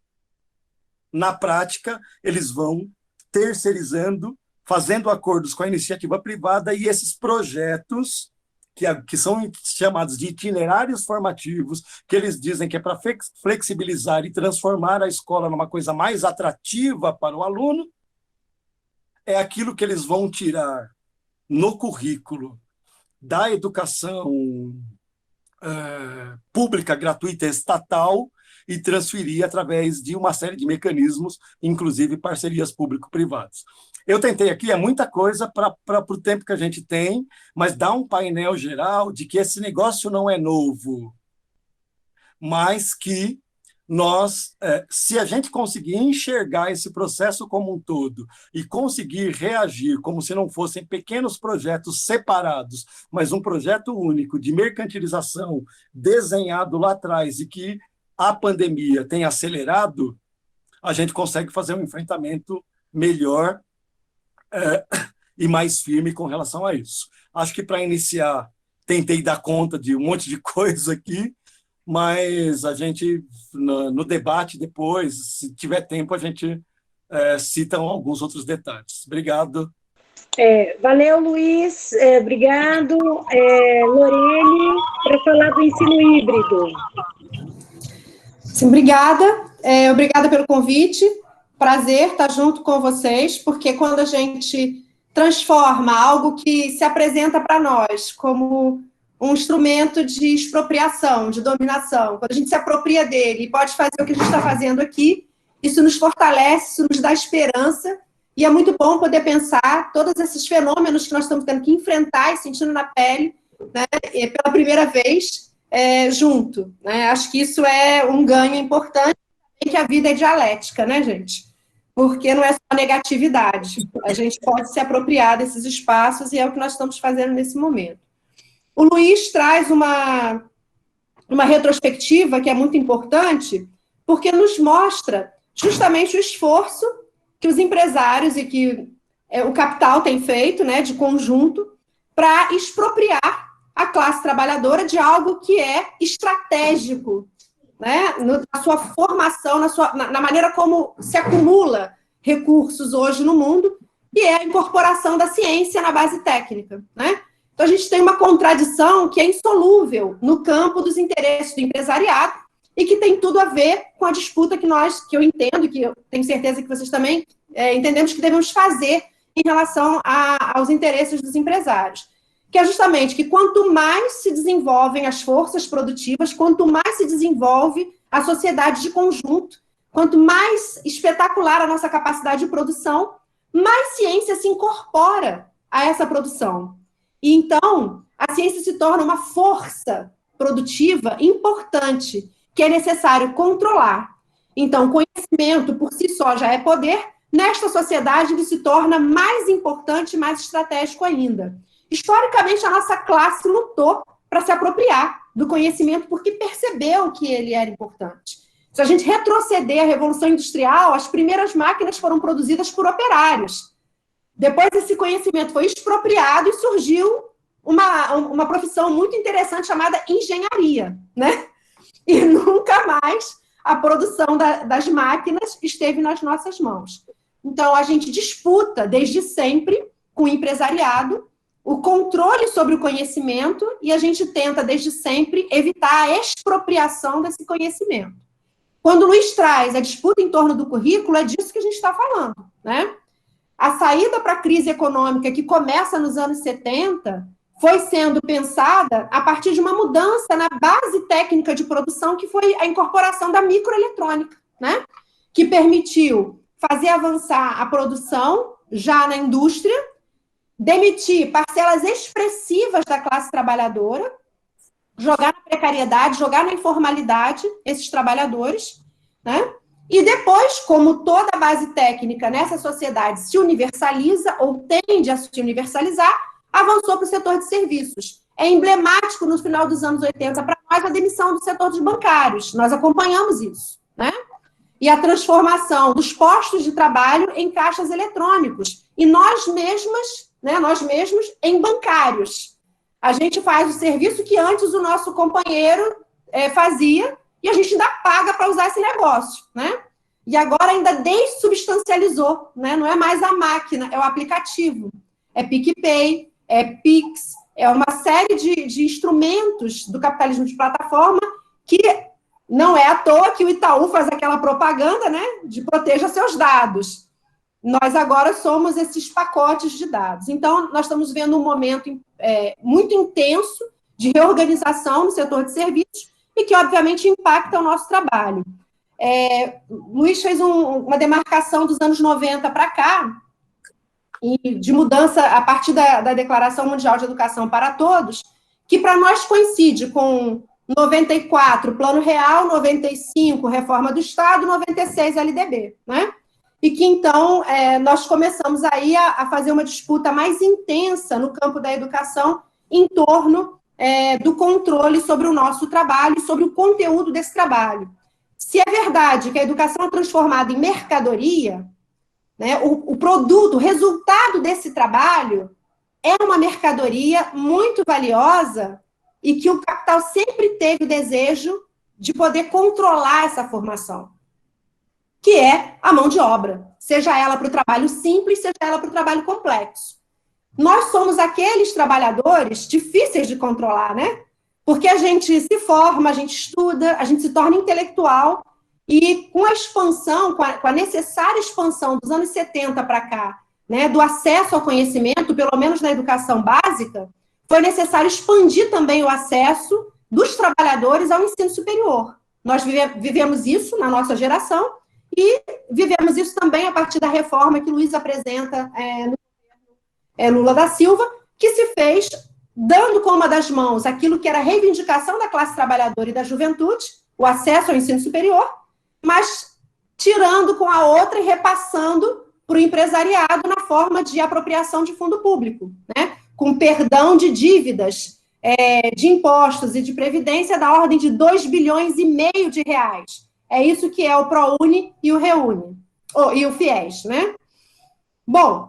Na prática, eles vão terceirizando, fazendo acordos com a iniciativa privada, e esses projetos, que são chamados de itinerários formativos, que eles dizem que é para flexibilizar e transformar a escola numa coisa mais atrativa para o aluno, é aquilo que eles vão tirar no currículo da educação pública, gratuita, estatal, e transferir através de uma série de mecanismos, inclusive parcerias público-privadas. Eu tentei aqui, é muita coisa para o tempo que a gente tem, mas dá um painel geral de que esse negócio não é novo, mas que nós, se a gente conseguir enxergar esse processo como um todo e conseguir reagir como se não fossem pequenos projetos separados, mas um projeto único de mercantilização desenhado lá atrás e que a pandemia tem acelerado, a gente consegue fazer um enfrentamento melhor e mais firme com relação a isso. Acho que, para iniciar, tentei dar conta de um monte de coisa aqui, mas a gente, no debate depois, se tiver tempo, a gente cita alguns outros detalhes. Obrigado. Valeu, Luiz. Obrigado. Lorene, para falar do ensino híbrido. Sim, obrigada. Obrigada pelo convite. Prazer estar junto com vocês, porque quando a gente transforma algo que se apresenta para nós como um instrumento de expropriação, de dominação, quando a gente se apropria dele e pode fazer o que a gente está fazendo aqui, isso nos fortalece, isso nos dá esperança, e é muito bom poder pensar todos esses fenômenos que nós estamos tendo que enfrentar e sentindo na pele, né, pela primeira vez, junto. Né? Acho que isso é um ganho importante, e que a vida é dialética, né, gente? Porque não é só negatividade. A gente pode se apropriar desses espaços, e é o que nós estamos fazendo nesse momento. O Luiz traz uma retrospectiva que é muito importante, porque nos mostra justamente o esforço que os empresários e que o capital tem feito, né, de conjunto, para expropriar a classe trabalhadora de algo que é estratégico, né, na sua formação, na maneira como se acumula recursos hoje no mundo, que é a incorporação da ciência na base técnica, né? Então, a gente tem uma contradição que é insolúvel no campo dos interesses do empresariado e que tem tudo a ver com a disputa que eu entendo, que eu tenho certeza que vocês também entendemos que devemos fazer em relação aos interesses dos empresários. Que é justamente que quanto mais se desenvolvem as forças produtivas, quanto mais se desenvolve a sociedade de conjunto, quanto mais espetacular a nossa capacidade de produção, mais ciência se incorpora a essa produção. E então, a ciência se torna uma força produtiva importante, que é necessário controlar. Então, conhecimento por si só já é poder, nesta sociedade ele se torna mais importante e mais estratégico ainda. Historicamente, a nossa classe lutou para se apropriar do conhecimento porque percebeu que ele era importante. Se a gente retroceder à Revolução Industrial, as primeiras máquinas foram produzidas por operários. Depois, esse conhecimento foi expropriado e surgiu uma profissão muito interessante chamada engenharia, né? E nunca mais a produção das máquinas esteve nas nossas mãos. Então, a gente disputa, desde sempre, com o empresariado, o controle sobre o conhecimento, e a gente tenta, desde sempre, evitar a expropriação desse conhecimento. Quando o Luiz traz a disputa em torno do currículo, é disso que a gente está falando, né? A saída para a crise econômica, que começa nos anos 70, foi sendo pensada a partir de uma mudança na base técnica de produção, que foi a incorporação da microeletrônica, né? Que permitiu fazer avançar a produção já na indústria, demitir parcelas expressivas da classe trabalhadora, jogar na precariedade, jogar na informalidade esses trabalhadores, né? E depois, como toda a base técnica nessa sociedade se universaliza ou tende a se universalizar, avançou para o setor de serviços. É emblemático, no final dos anos 80, para nós, a demissão do setor dos bancários. Nós acompanhamos isso, né? E a transformação dos postos de trabalho em caixas eletrônicos. E nós mesmos em bancários. A gente faz o serviço que antes o nosso companheiro fazia, e a gente ainda paga para usar esse negócio, né? E agora ainda dessubstancializou, né? Não é mais a máquina, é o aplicativo. É PicPay, é Pix, é uma série de instrumentos do capitalismo de plataforma que não é à toa que o Itaú faz aquela propaganda, né? De proteja seus dados. Nós agora somos esses pacotes de dados. Então, nós estamos vendo um momento muito intenso de reorganização no setor de serviços e que, obviamente, impacta o nosso trabalho. Luiz fez uma demarcação dos anos 90 para cá, e de mudança a partir da Declaração Mundial de Educação para Todos, que para nós coincide com 94, Plano Real, 95, Reforma do Estado, 96, LDB, né? E que, então, nós começamos aí a fazer uma disputa mais intensa no campo da educação em torno do controle sobre o nosso trabalho e sobre o conteúdo desse trabalho. Se é verdade que a educação é transformada em mercadoria, né, o produto, o resultado desse trabalho é uma mercadoria muito valiosa e que o capital sempre teve o desejo de poder controlar essa formação, que é a mão de obra, seja ela para o trabalho simples, seja ela para o trabalho complexo. Nós somos aqueles trabalhadores difíceis de controlar, né? Porque a gente se forma, a gente estuda, a gente se torna intelectual, e com a expansão, com a necessária expansão dos anos 70 para cá, né, do acesso ao conhecimento, pelo menos na educação básica, foi necessário expandir também o acesso dos trabalhadores ao ensino superior. Nós vivemos isso na nossa geração, e vivemos isso também a partir da reforma que Luiz apresenta no governo Lula da Silva, que se fez dando com uma das mãos aquilo que era a reivindicação da classe trabalhadora e da juventude, o acesso ao ensino superior, mas tirando com a outra e repassando para o empresariado na forma de apropriação de fundo público, né? Com perdão de dívidas, de impostos e de previdência da ordem de 2,5 bilhões de reais. É isso que é o ProUni e o Reúne, e o FIES, né? Bom,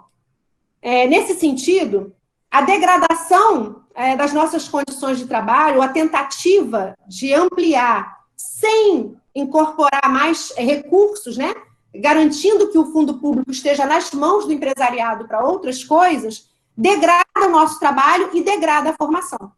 nesse sentido, a degradação das nossas condições de trabalho, a tentativa de ampliar sem incorporar mais recursos, né? Garantindo que o fundo público esteja nas mãos do empresariado para outras coisas, degrada o nosso trabalho e degrada a formação.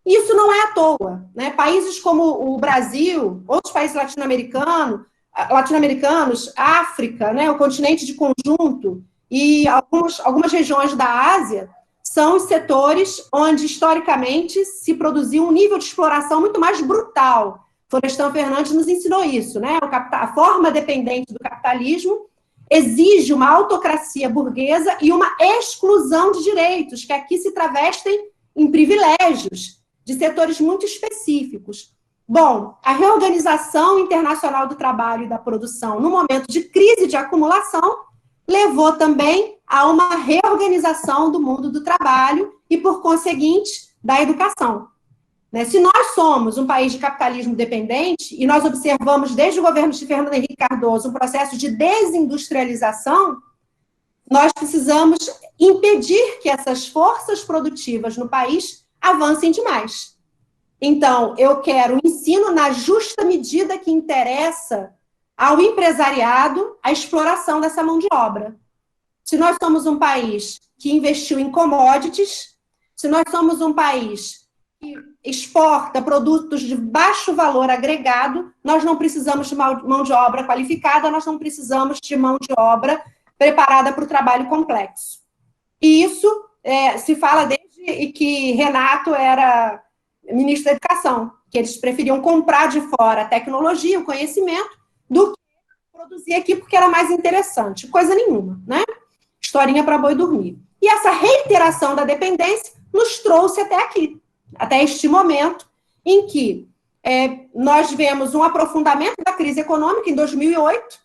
Isso não é à toa, né? Países como o Brasil, outros países latino-americanos, África, né? O continente de conjunto e algumas regiões da Ásia são os setores onde, historicamente, se produziu um nível de exploração muito mais brutal. Florestan Fernandes nos ensinou isso, né? A forma dependente do capitalismo exige uma autocracia burguesa e uma exclusão de direitos, que aqui se travestem em privilégios de setores muito específicos. Bom, a reorganização internacional do trabalho e da produção no momento de crise de acumulação levou também a uma reorganização do mundo do trabalho e, por conseguinte, da educação. Se nós somos um país de capitalismo dependente, e nós observamos desde o governo de Fernando Henrique Cardoso um processo de desindustrialização, nós precisamos impedir que essas forças produtivas no país avancem demais. Então, eu quero o ensino na justa medida que interessa ao empresariado a exploração dessa mão de obra. se nós somos um país que investiu em commodities, se nós somos um país que exporta produtos de baixo valor agregado, nós não precisamos de mão de obra qualificada, nós não precisamos de mão de obra preparada para o trabalho complexo. E isso se fala desde que Renato era ministro da Educação, que eles preferiam comprar de fora a tecnologia, o conhecimento, do que produzir aqui porque era mais interessante. Coisa nenhuma, né? Historinha para boi dormir. E essa reiteração da dependência nos trouxe até aqui, até este momento em que nós tivemos um aprofundamento da crise econômica em 2008,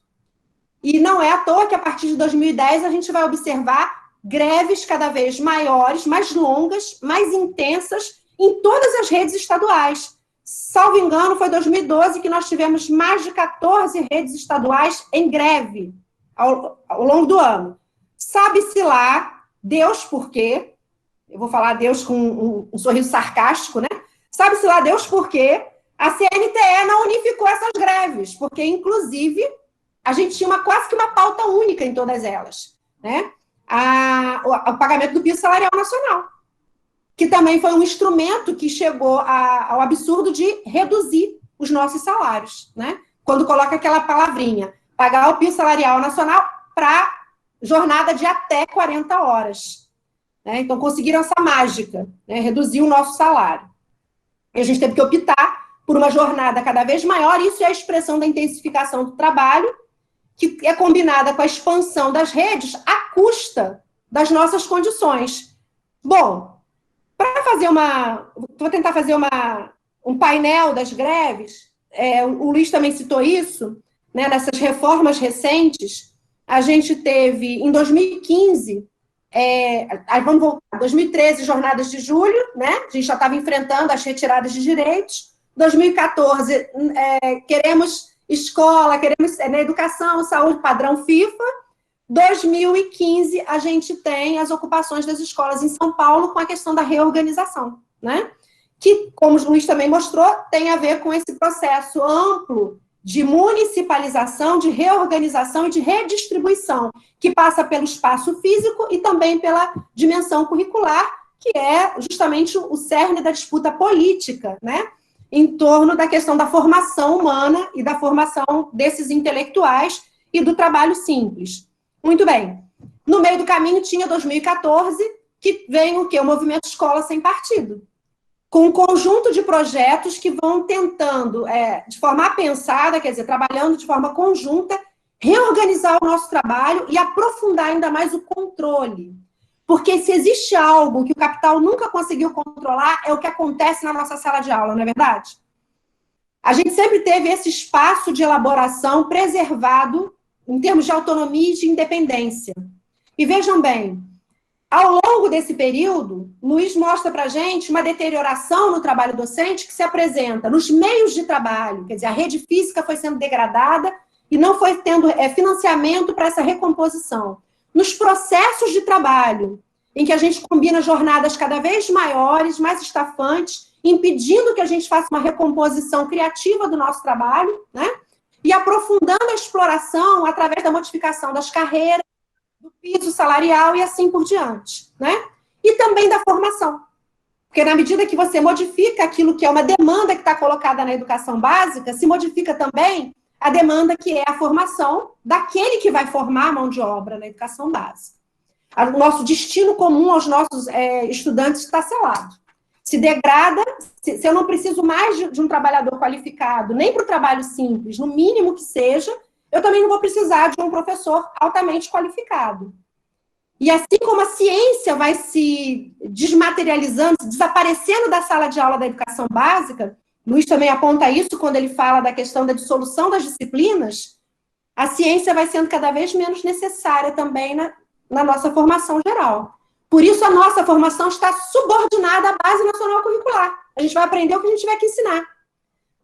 e não é à toa que a partir de 2010 a gente vai observar greves cada vez maiores, mais longas, mais intensas em todas as redes estaduais. Salvo engano, foi 2012 que nós tivemos mais de 14 redes estaduais em greve ao longo do ano. Sabe-se lá, Deus por quê? Eu vou falar Deus com um sorriso sarcástico, né? Sabe-se lá, Deus por quê? A CNTE não unificou essas greves, porque, inclusive, a gente tinha quase que uma pauta única em todas elas, né? O pagamento do piso salarial nacional, que também foi um instrumento que chegou ao absurdo de reduzir os nossos salários, né? Quando coloca aquela palavrinha, pagar o piso salarial nacional para jornada de até 40 horas. Né? Então, conseguiram essa mágica, né? Reduzir o nosso salário. E a gente teve que optar por uma jornada cada vez maior, isso é a expressão da intensificação do trabalho, que é combinada com a expansão das redes à custa das nossas condições. Bom, para fazer vou tentar fazer um painel das greves, o Luiz também citou isso, né, nessas reformas recentes, a gente teve, em 2015, vamos voltar, 2013, jornadas de julho, né, a gente já estava enfrentando as retiradas de direitos, 2014, queremos escola, queremos educação, saúde, padrão FIFA. 2015, a gente tem as ocupações das escolas em São Paulo com a questão da reorganização, né? Que, como o Luiz também mostrou, tem a ver com esse processo amplo de municipalização, de reorganização e de redistribuição, que passa pelo espaço físico e também pela dimensão curricular, que é justamente o cerne da disputa política, né? Em torno da questão da formação humana e da formação desses intelectuais e do trabalho simples. Muito bem. No meio do caminho tinha 2014, que vem o quê? O Movimento Escola Sem Partido, com um conjunto de projetos que vão tentando, de forma pensada, quer dizer, trabalhando de forma conjunta, reorganizar o nosso trabalho e aprofundar ainda mais o controle. Porque se existe algo que o capital nunca conseguiu controlar, é o que acontece na nossa sala de aula, não é verdade? A gente sempre teve esse espaço de elaboração preservado em termos de autonomia e de independência. E vejam bem, ao longo desse período, Luiz mostra para a gente uma deterioração no trabalho docente que se apresenta nos meios de trabalho, quer dizer, a rede física foi sendo degradada e não foi tendo financiamento para essa recomposição. Nos processos de trabalho, em que a gente combina jornadas cada vez maiores, mais estafantes, impedindo que a gente faça uma recomposição criativa do nosso trabalho, né? E aprofundando a exploração através da modificação das carreiras, do piso salarial e assim por diante, né? E também da formação. Porque na medida que você modifica aquilo que é uma demanda que está colocada na educação básica, se modifica também a demanda que é a formação daquele que vai formar a mão de obra na educação básica. O nosso destino comum aos nossos estudantes está selado. Se degrada, se eu não preciso mais de um trabalhador qualificado, nem para o trabalho simples, no mínimo que seja, eu também não vou precisar de um professor altamente qualificado. E assim como a ciência vai se desmaterializando, desaparecendo da sala de aula da educação básica, Luiz também aponta isso quando ele fala da questão da dissolução das disciplinas, a ciência vai sendo cada vez menos necessária também na nossa formação geral. Por isso, a nossa formação está subordinada à Base Nacional Curricular. A gente vai aprender o que a gente tiver que ensinar.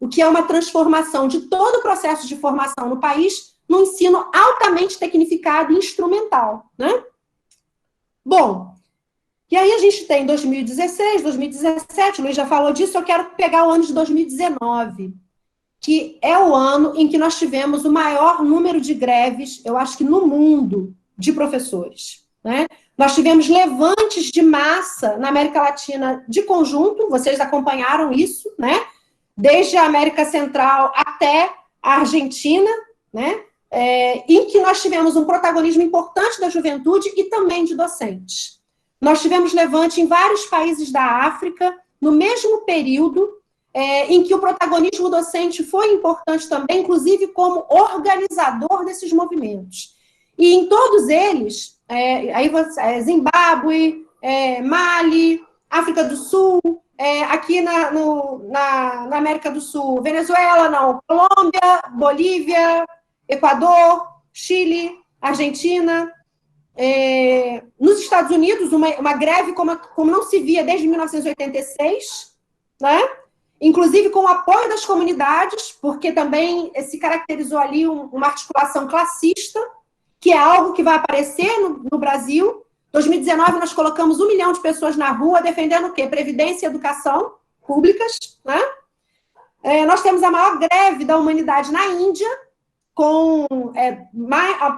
O que é uma transformação de todo o processo de formação no país num ensino altamente tecnificado e instrumental, né? Bom, e aí a gente tem 2016, 2017, o Luiz já falou disso, eu quero pegar o ano de 2019, que é o ano em que nós tivemos o maior número de greves, eu acho que no mundo, de professores, né? Nós tivemos levantes de massa na América Latina de conjunto, vocês acompanharam isso, né? Desde a América Central até a Argentina, né? Em que nós tivemos um protagonismo importante da juventude e também de docentes. Nós tivemos levante em vários países da África, no mesmo período, em que o protagonismo docente foi importante também, inclusive como organizador desses movimentos. E em todos eles, Zimbábue, Mali, África do Sul, aqui na América do Sul, Venezuela, não, Colômbia, Bolívia, Equador, Chile, Argentina, nos Estados Unidos, uma greve como não se via desde 1986, né? Inclusive com o apoio das comunidades, porque também se caracterizou ali uma articulação classista, que é algo que vai aparecer no Brasil. Em 2019, nós colocamos 1 milhão de pessoas na rua defendendo o quê? Previdência e educação públicas, né? Nós temos a maior greve da humanidade na Índia, com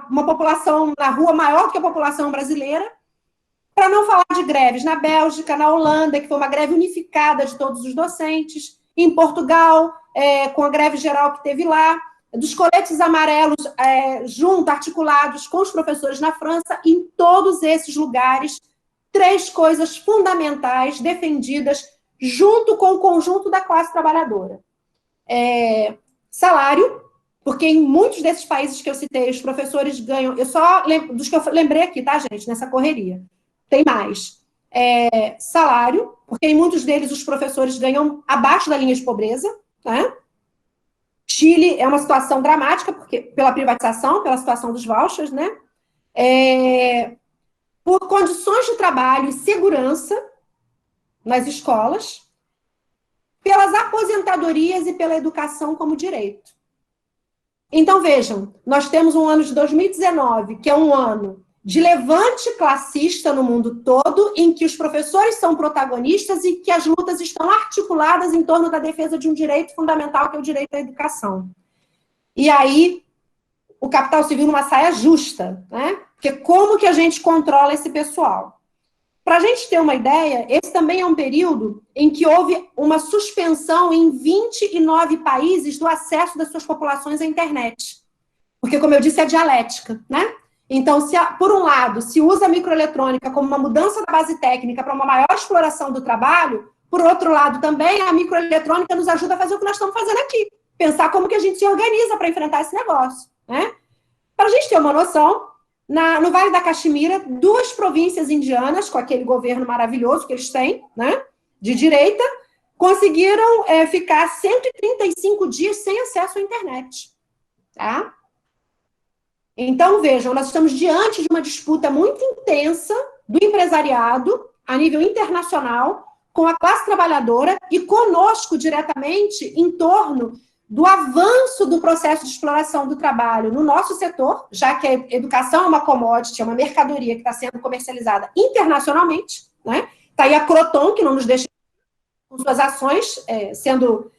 uma população na rua maior do que a população brasileira, para não falar de greves na Bélgica, na Holanda, que foi uma greve unificada de todos os docentes, em Portugal, com a greve geral que teve lá, dos coletes amarelos articulados com os professores na França, em todos esses lugares, 3 coisas fundamentais defendidas junto com o conjunto da classe trabalhadora. Salário, porque em muitos desses países que eu citei, os professores ganham, eu só lembro dos que eu lembrei aqui, tá, gente, nessa correria. Tem mais. Salário, porque em muitos deles os professores ganham abaixo da linha de pobreza, né? Chile é uma situação dramática, porque pela privatização, pela situação dos vouchers, né? Por condições de trabalho e segurança nas escolas, pelas aposentadorias e pela educação como direito. Então, vejam, nós temos um ano de 2019, que é um ano de levante classista no mundo todo, em que os professores são protagonistas e que as lutas estão articuladas em torno da defesa de um direito fundamental, que é o direito à educação. E aí, o capital civil numa saia justa, né? Porque como que a gente controla esse pessoal? Para a gente ter uma ideia, esse também é um período em que houve uma suspensão em 29 países do acesso das suas populações à internet. Porque, como eu disse, é dialética, né? Então, por um lado, se usa a microeletrônica como uma mudança da base técnica para uma maior exploração do trabalho, por outro lado, também a microeletrônica nos ajuda a fazer o que nós estamos fazendo aqui. Pensar como que a gente se organiza para enfrentar esse negócio, né? Para a gente ter uma noção, no Vale da Caxemira, 2 províncias indianas, com aquele governo maravilhoso que eles têm, né, de direita, conseguiram ficar 135 dias sem acesso à internet. Tá? Então, vejam, nós estamos diante de uma disputa muito intensa do empresariado, a nível internacional, com a classe trabalhadora e conosco diretamente em torno do avanço do processo de exploração do trabalho no nosso setor, já que a educação é uma commodity, é uma mercadoria que está sendo comercializada internacionalmente, né? Está aí a Croton, que não nos deixa com suas ações sendo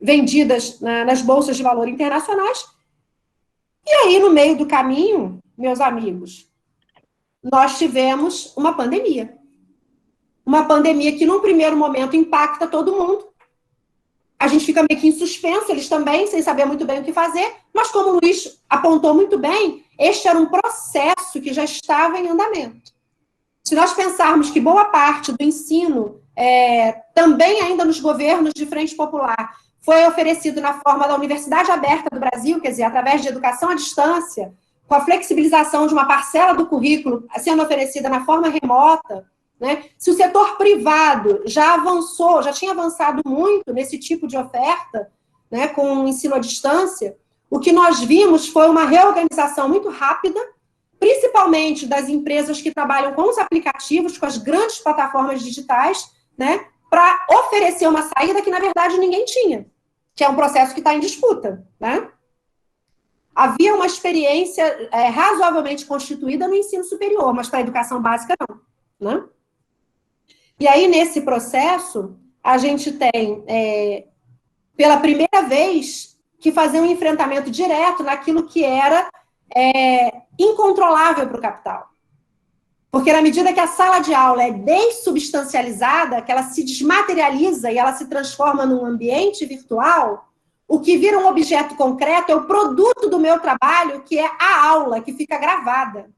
vendidas nas bolsas de valor internacionais. E aí, no meio do caminho, meus amigos, nós tivemos uma pandemia. Uma pandemia que, num primeiro momento, impacta todo mundo. A gente fica meio que em suspenso, eles também, sem saber muito bem o que fazer, mas como o Luiz apontou muito bem, este era um processo que já estava em andamento. Se nós pensarmos que boa parte do ensino, também ainda nos governos de frente popular, foi oferecido na forma da Universidade Aberta do Brasil, quer dizer, através de educação à distância, com a flexibilização de uma parcela do currículo sendo oferecida na forma remota, né? Se o setor privado já avançou, já tinha avançado muito nesse tipo de oferta, né, com o ensino à distância, o que nós vimos foi uma reorganização muito rápida, principalmente das empresas que trabalham com os aplicativos, com as grandes plataformas digitais, né, para oferecer uma saída que, na verdade, ninguém tinha, que é um processo que está em disputa, né? Havia uma experiência razoavelmente constituída no ensino superior, mas para a educação básica não, né? E aí, nesse processo, a gente tem, pela primeira vez, que fazer um enfrentamento direto naquilo que era incontrolável para o capital. Porque na medida que a sala de aula é dessubstancializada, que ela se desmaterializa e ela se transforma num ambiente virtual, o que vira um objeto concreto é o produto do meu trabalho, que é a aula, que fica gravada.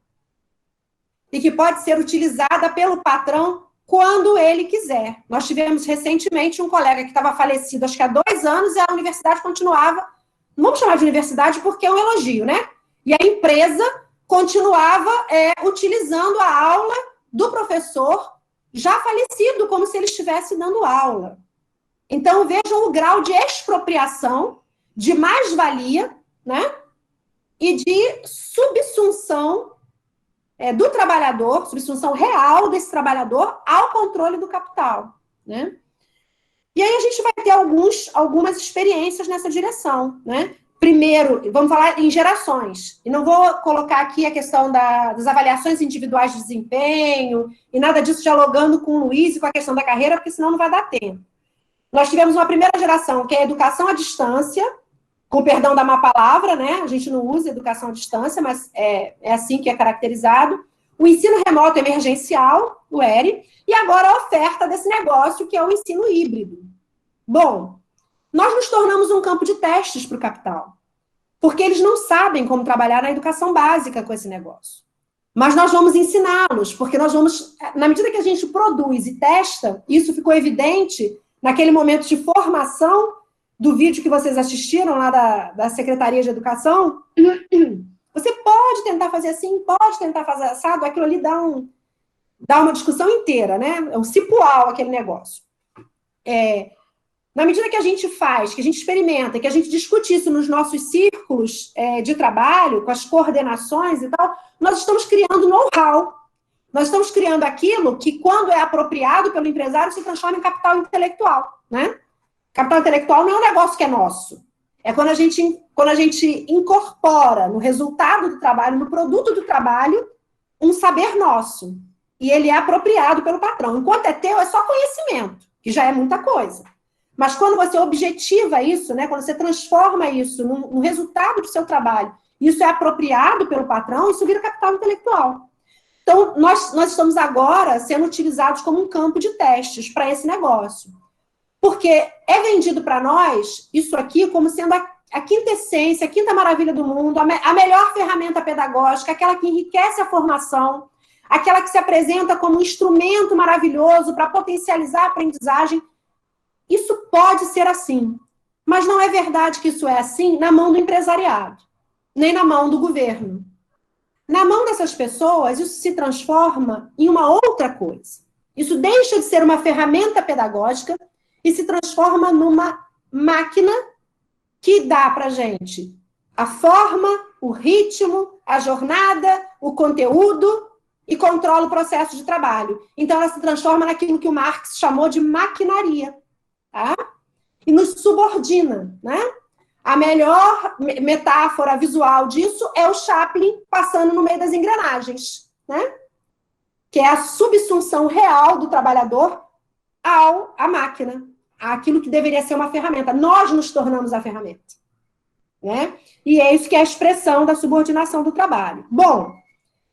E que pode ser utilizada pelo patrão quando ele quiser. Nós tivemos recentemente um colega que estava falecido, acho que há 2 anos, e a universidade continuava, não vamos chamar de universidade porque é um elogio, né? E a empresa continuava utilizando a aula do professor já falecido, como se ele estivesse dando aula. Então, vejam o grau de expropriação, de mais-valia, né? E de subsunção do trabalhador, subsunção real desse trabalhador ao controle do capital, né? E aí a gente vai ter algumas experiências nessa direção, né? Primeiro, vamos falar em gerações, e não vou colocar aqui a questão das avaliações individuais de desempenho, e nada disso dialogando com o Luiz e com a questão da carreira, porque senão não vai dar tempo. Nós tivemos uma primeira geração, que é a educação à distância, com perdão da má palavra, né? A gente não usa educação à distância, mas é assim que é caracterizado. O ensino remoto emergencial, o ERE, e agora a oferta desse negócio, que é o ensino híbrido. Bom, nós nos tornamos um campo de testes para o capital, porque eles não sabem como trabalhar na educação básica com esse negócio. Mas nós vamos ensiná-los, porque nós vamos, na medida que a gente produz e testa, isso ficou evidente naquele momento de formação do vídeo que vocês assistiram lá da Secretaria de Educação. Você pode tentar fazer assim, pode tentar fazer assado, aquilo ali dá uma discussão inteira, né? É um cipual aquele negócio. Na medida que a gente faz, que a gente experimenta, que a gente discute isso nos nossos círculos de trabalho, com as coordenações e tal, nós estamos criando know-how. Nós estamos criando aquilo que, quando é apropriado pelo empresário, se transforma em capital intelectual, né? Capital intelectual não é um negócio que é nosso. É quando a gente incorpora no resultado do trabalho, no produto do trabalho, um saber nosso. E ele é apropriado pelo patrão. Enquanto é teu, é só conhecimento, que já é muita coisa. Mas quando você objetiva isso, né, quando você transforma isso no resultado do seu trabalho, isso é apropriado pelo patrão, isso vira capital intelectual. Então, nós estamos agora sendo utilizados como um campo de testes para esse negócio. Porque é vendido para nós isso aqui como sendo a quintessência, a quinta maravilha do mundo, a melhor ferramenta pedagógica, aquela que enriquece a formação, aquela que se apresenta como um instrumento maravilhoso para potencializar a aprendizagem. Isso pode ser assim, mas não é verdade que isso é assim na mão do empresariado, nem na mão do governo. Na mão dessas pessoas, isso se transforma em uma outra coisa. Isso deixa de ser uma ferramenta pedagógica e se transforma numa máquina que dá para a gente a forma, o ritmo, a jornada, o conteúdo e controla o processo de trabalho. Então, ela se transforma naquilo que o Marx chamou de maquinaria. Tá? E nos subordina, né? A melhor metáfora visual disso é o Chaplin passando no meio das engrenagens, né? Que é a subsunção real do trabalhador à máquina, àquilo que deveria ser uma ferramenta. Nós nos tornamos a ferramenta, né? E é isso que é a expressão da subordinação do trabalho. Bom,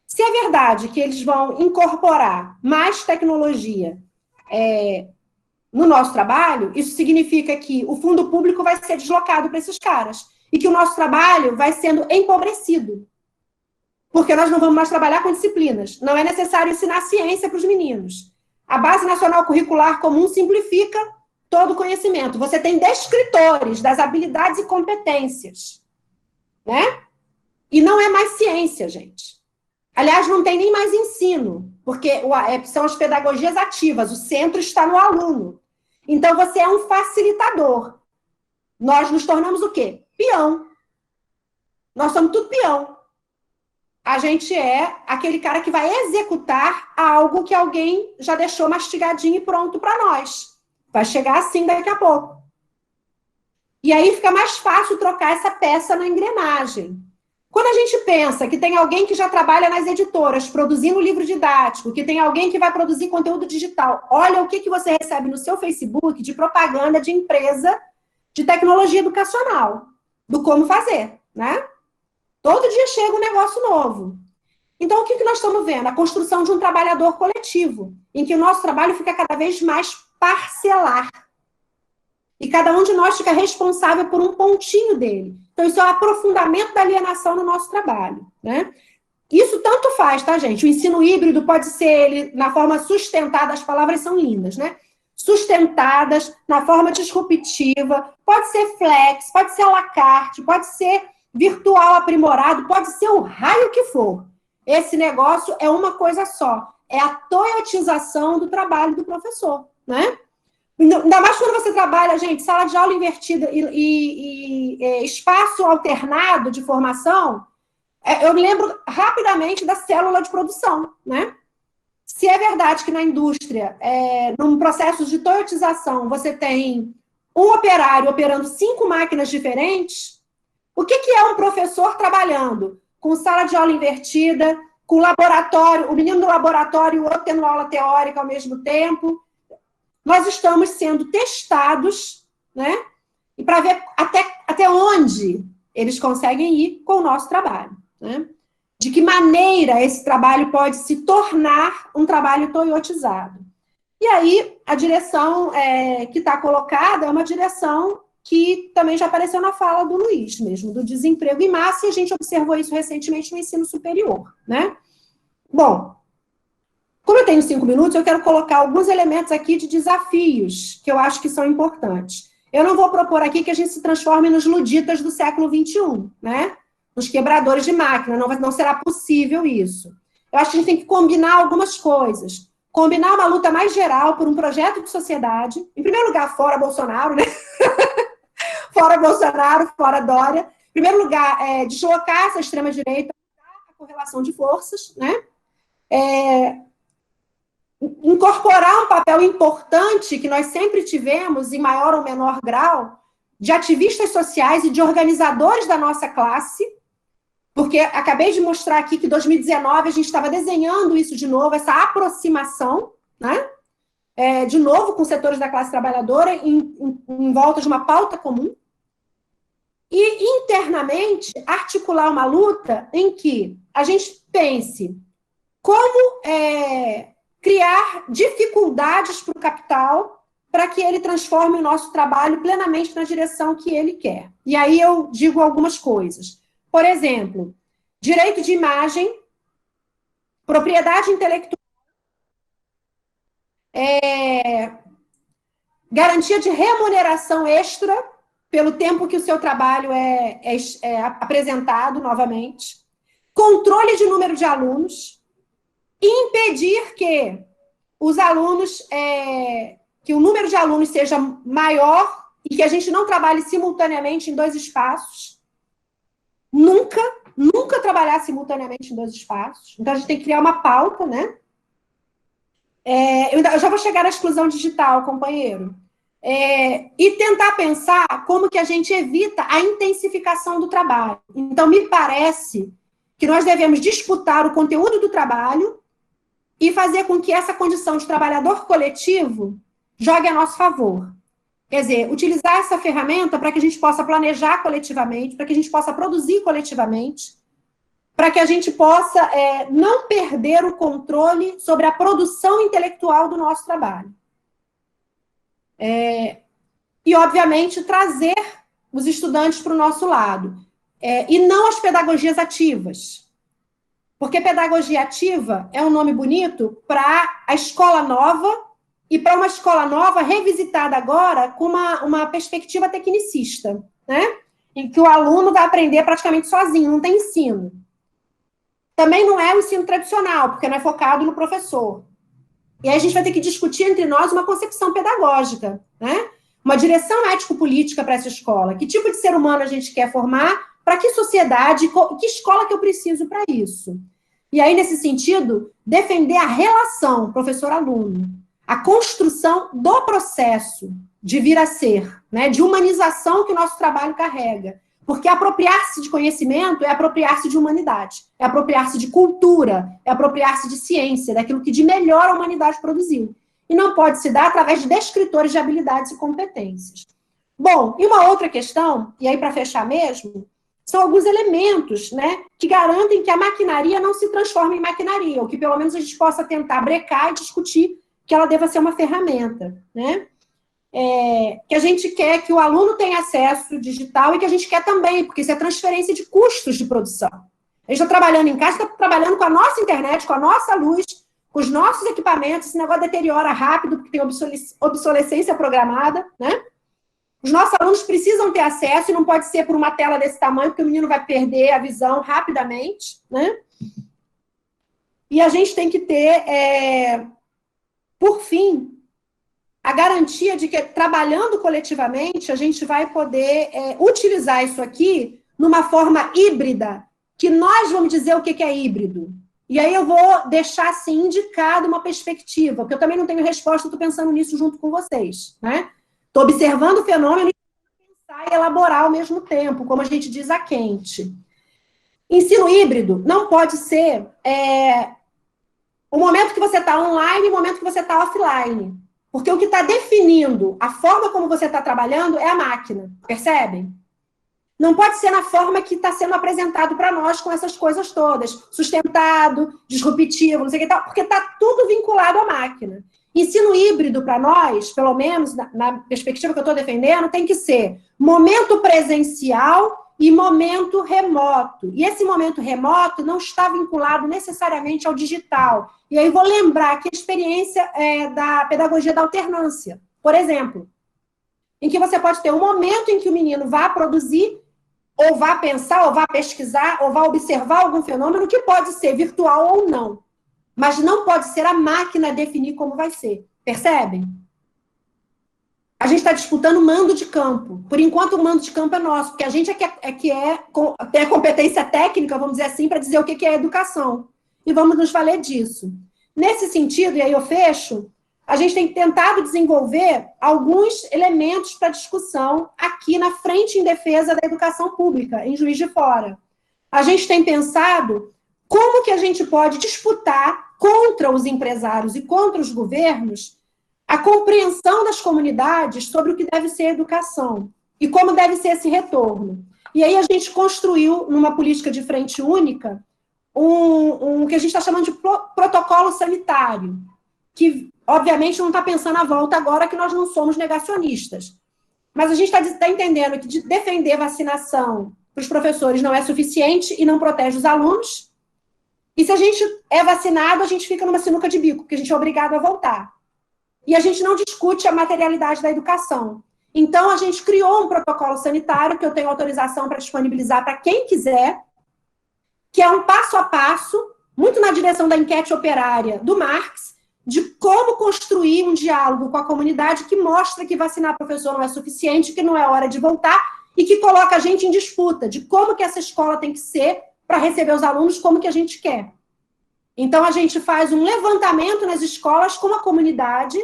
se é verdade que eles vão incorporar mais tecnologia no nosso trabalho, isso significa que o fundo público vai ser deslocado para esses caras e que o nosso trabalho vai sendo empobrecido. Porque nós não vamos mais trabalhar com disciplinas. Não é necessário ensinar ciência para os meninos. A Base Nacional Curricular Comum simplifica todo o conhecimento. Você tem descritores das habilidades e competências, né? E não é mais ciência, gente. Aliás, não tem nem mais ensino, porque são as pedagogias ativas, o centro está no aluno. Então, você é um facilitador. Nós nos tornamos o quê? Peão. Nós somos tudo peão. A gente é aquele cara que vai executar algo que alguém já deixou mastigadinho e pronto para nós. Vai chegar assim daqui a pouco. E aí fica mais fácil trocar essa peça na engrenagem. Quando a gente pensa que tem alguém que já trabalha nas editoras, produzindo livro didático, que tem alguém que vai produzir conteúdo digital, olha o que você recebe no seu Facebook de propaganda de empresa de tecnologia educacional, do como fazer, né? Todo dia chega um negócio novo. Então, o que nós estamos vendo? A construção de um trabalhador coletivo, em que o nosso trabalho fica cada vez mais parcelar. E cada um de nós fica responsável por um pontinho dele. Então, isso é o aprofundamento da alienação no nosso trabalho, né? Isso tanto faz, tá, gente? O ensino híbrido pode ser ele na forma sustentada, as palavras são lindas, né? Sustentadas, na forma disruptiva, pode ser flex, pode ser à la carte, pode ser virtual aprimorado, pode ser o raio que for. Esse negócio é uma coisa só, é a toyotização do trabalho do professor, né? Ainda mais quando você trabalha, gente, sala de aula invertida e espaço alternado de formação. Eu me lembro rapidamente da célula de produção, né? Se é verdade que na indústria, num processo de toyotização, você tem um operário operando 5 máquinas diferentes, o que é um professor trabalhando com sala de aula invertida, com laboratório, o menino do laboratório e o outro tendo aula teórica ao mesmo tempo? Nós estamos sendo testados, né? E para ver até onde eles conseguem ir com o nosso trabalho, né? De que maneira esse trabalho pode se tornar um trabalho toyotizado. E aí, a direção que está colocada é uma direção que também já apareceu na fala do Luiz mesmo, do desemprego em massa, e a gente observou isso recentemente no ensino superior, né? Bom, como eu tenho 5 minutos, eu quero colocar alguns elementos aqui de desafios que eu acho que são importantes. Eu não vou propor aqui que a gente se transforme nos luditas do século XXI, né? Nos quebradores de máquina, não será possível isso. Eu acho que a gente tem que combinar algumas coisas. Combinar uma luta mais geral por um projeto de sociedade, em primeiro lugar, fora Bolsonaro, né? Fora Bolsonaro, fora Dória. Em primeiro lugar, deslocar essa extrema-direita, a correlação de forças, né? Incorporar um papel importante que nós sempre tivemos, em maior ou menor grau, de ativistas sociais e de organizadores da nossa classe, porque acabei de mostrar aqui que em 2019 a gente estava desenhando isso de novo, essa aproximação, né? De novo com setores da classe trabalhadora em volta de uma pauta comum, e internamente articular uma luta em que a gente pense como criar dificuldades para o capital para que ele transforme o nosso trabalho plenamente na direção que ele quer. E aí eu digo algumas coisas. Por exemplo, direito de imagem, propriedade intelectual, garantia de remuneração extra pelo tempo que o seu trabalho é apresentado novamente, controle de número de alunos, impedir que os alunos, que o número de alunos seja maior e que a gente não trabalhe simultaneamente em 2 espaços. Nunca trabalhar simultaneamente em 2 espaços. Então, a gente tem que criar uma pauta, né? Eu já vou chegar na exclusão digital, companheiro. E tentar pensar como que a gente evita a intensificação do trabalho. Então, me parece que nós devemos disputar o conteúdo do trabalho e fazer com que essa condição de trabalhador coletivo jogue a nosso favor. Quer dizer, utilizar essa ferramenta para que a gente possa planejar coletivamente, para que a gente possa produzir coletivamente, para que a gente possa não perder o controle sobre a produção intelectual do nosso trabalho. E, obviamente, trazer os estudantes para o nosso lado. E não as pedagogias ativas. Porque pedagogia ativa é um nome bonito para a escola nova e para uma escola nova revisitada agora com uma perspectiva tecnicista, né? Em que o aluno vai aprender praticamente sozinho, não tem ensino. Também não é o ensino tradicional, porque não é focado no professor. E aí a gente vai ter que discutir entre nós uma concepção pedagógica, né? Uma direção ético-política para essa escola. Que tipo de ser humano a gente quer formar? Para que sociedade? Que escola que eu preciso para isso? E aí, nesse sentido, defender a relação professor-aluno, a construção do processo de vir a ser, né? De humanização que o nosso trabalho carrega. Porque apropriar-se de conhecimento é apropriar-se de humanidade, é apropriar-se de cultura, é apropriar-se de ciência, daquilo que de melhor a humanidade produziu. E não pode se dar através de descritores de habilidades e competências. Bom, e uma outra questão, e aí para fechar mesmo, são alguns elementos, né, que garantem que a maquinaria não se transforme em maquinaria, ou que pelo menos a gente possa tentar brecar e discutir que ela deva ser uma ferramenta, né? Que a gente quer que o aluno tenha acesso digital e que a gente quer também, porque isso é transferência de custos de produção. A gente está trabalhando em casa, está trabalhando com a nossa internet, com a nossa luz, com os nossos equipamentos, esse negócio deteriora rápido, porque tem obsolescência programada, né? Os nossos alunos precisam ter acesso, e não pode ser por uma tela desse tamanho, porque o menino vai perder a visão rapidamente, né? E a gente tem que ter, por fim, a garantia de que, trabalhando coletivamente, a gente vai poder utilizar isso aqui numa forma híbrida, que nós vamos dizer o que é híbrido. E aí eu vou deixar, assim, indicado uma perspectiva, porque eu também não tenho resposta, estou pensando nisso junto com vocês, né? Estou observando o fenômeno e pensar e elaborar ao mesmo tempo, como a gente diz a quente. Ensino híbrido não pode ser o momento que você está online e o momento que você está offline. Porque o que está definindo a forma como você está trabalhando é a máquina, percebem? Não pode ser na forma que está sendo apresentado para nós com essas coisas todas, sustentado, disruptivo, não sei o que tal, porque está tudo vinculado à máquina. Ensino híbrido para nós, pelo menos na perspectiva que eu estou defendendo, tem que ser momento presencial e momento remoto. E esse momento remoto não está vinculado necessariamente ao digital. E aí vou lembrar que a experiência da pedagogia da alternância, por exemplo, em que você pode ter um momento em que o menino vá produzir, ou vá pensar, ou vá pesquisar, ou vá observar algum fenômeno que pode ser virtual ou não. Mas não pode ser a máquina definir como vai ser. Percebem? A gente está disputando mando de campo. Por enquanto, o mando de campo é nosso, porque a gente tem a competência técnica, vamos dizer assim, para dizer o que é educação. E vamos nos valer disso. Nesse sentido, e aí eu fecho, a gente tem tentado desenvolver alguns elementos para discussão aqui na Frente em Defesa da Educação Pública, em Juiz de Fora. A gente tem pensado como que a gente pode disputar contra os empresários e contra os governos a compreensão das comunidades sobre o que deve ser a educação e como deve ser esse retorno. E aí a gente construiu, numa política de frente única, um que a gente está chamando de protocolo sanitário, que, obviamente, não está pensando a volta agora que nós não somos negacionistas. Mas a gente está entendendo que defender vacinação para os professores não é suficiente e não protege os alunos. E se a gente é vacinado, a gente fica numa sinuca de bico, porque a gente é obrigado a voltar. E a gente não discute a materialidade da educação. Então, a gente criou um protocolo sanitário, que eu tenho autorização para disponibilizar para quem quiser, que é um passo a passo, muito na direção da enquete operária do Marx, de como construir um diálogo com a comunidade que mostra que vacinar professor não é suficiente, que não é hora de voltar, e que coloca a gente em disputa de como que essa escola tem que ser para receber os alunos como que a gente quer. Então, a gente faz um levantamento nas escolas com a comunidade,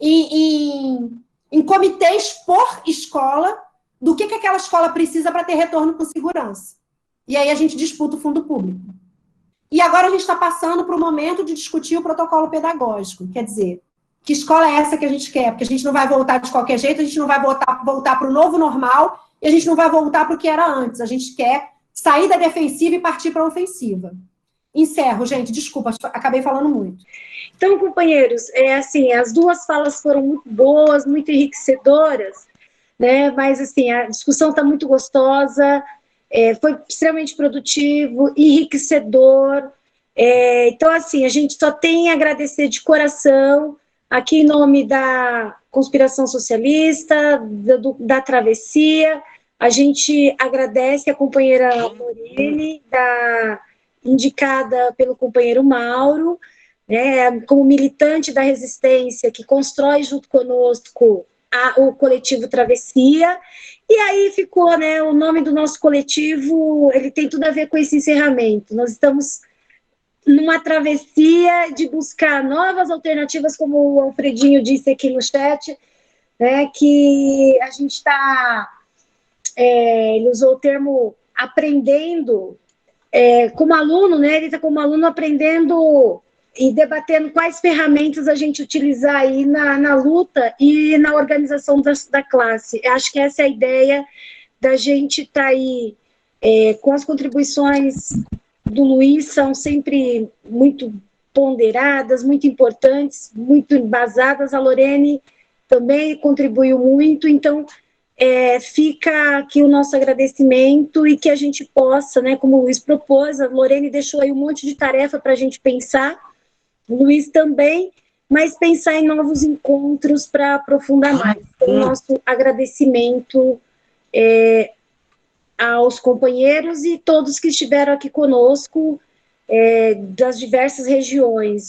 em comitês por escola, do que aquela escola precisa para ter retorno com segurança. E aí a gente disputa o fundo público. E agora a gente está passando para o momento de discutir o protocolo pedagógico. Quer dizer, que escola é essa que a gente quer? Porque a gente não vai voltar de qualquer jeito, a gente não vai voltar para o novo normal, e a gente não vai voltar para o que era antes. A gente quer sair da defensiva e partir para a ofensiva. Encerro, gente, desculpa, acabei falando muito. Então, companheiros, assim, as duas falas foram muito boas, muito enriquecedoras, né? Mas, assim, a discussão está muito gostosa, foi extremamente produtivo, enriquecedor. Então, assim, a gente só tem a agradecer de coração, aqui em nome da Conspiração Socialista, da Travessia. A gente agradece a companheira Morelli, indicada pelo companheiro Mauro, né, como militante da resistência, que constrói junto conosco o coletivo Travessia. E aí ficou, né, o nome do nosso coletivo, ele tem tudo a ver com esse encerramento. Nós estamos numa travessia de buscar novas alternativas, como o Alfredinho disse aqui no chat, né, que a gente está, ele usou o termo aprendendo, como aluno, né, ele está como aluno aprendendo e debatendo quais ferramentas a gente utilizar aí na luta e na organização da classe. Eu acho que essa é a ideia da gente estar aí com as contribuições do Luiz, são sempre muito ponderadas, muito importantes, muito embasadas. A Lorene também contribuiu muito, então fica aqui o nosso agradecimento e que a gente possa, né, como o Luiz propôs, a Lorene deixou aí um monte de tarefa para a gente pensar, o Luiz também, mas pensar em novos encontros para aprofundar mais. Então, o nosso agradecimento aos companheiros e todos que estiveram aqui conosco, das diversas regiões.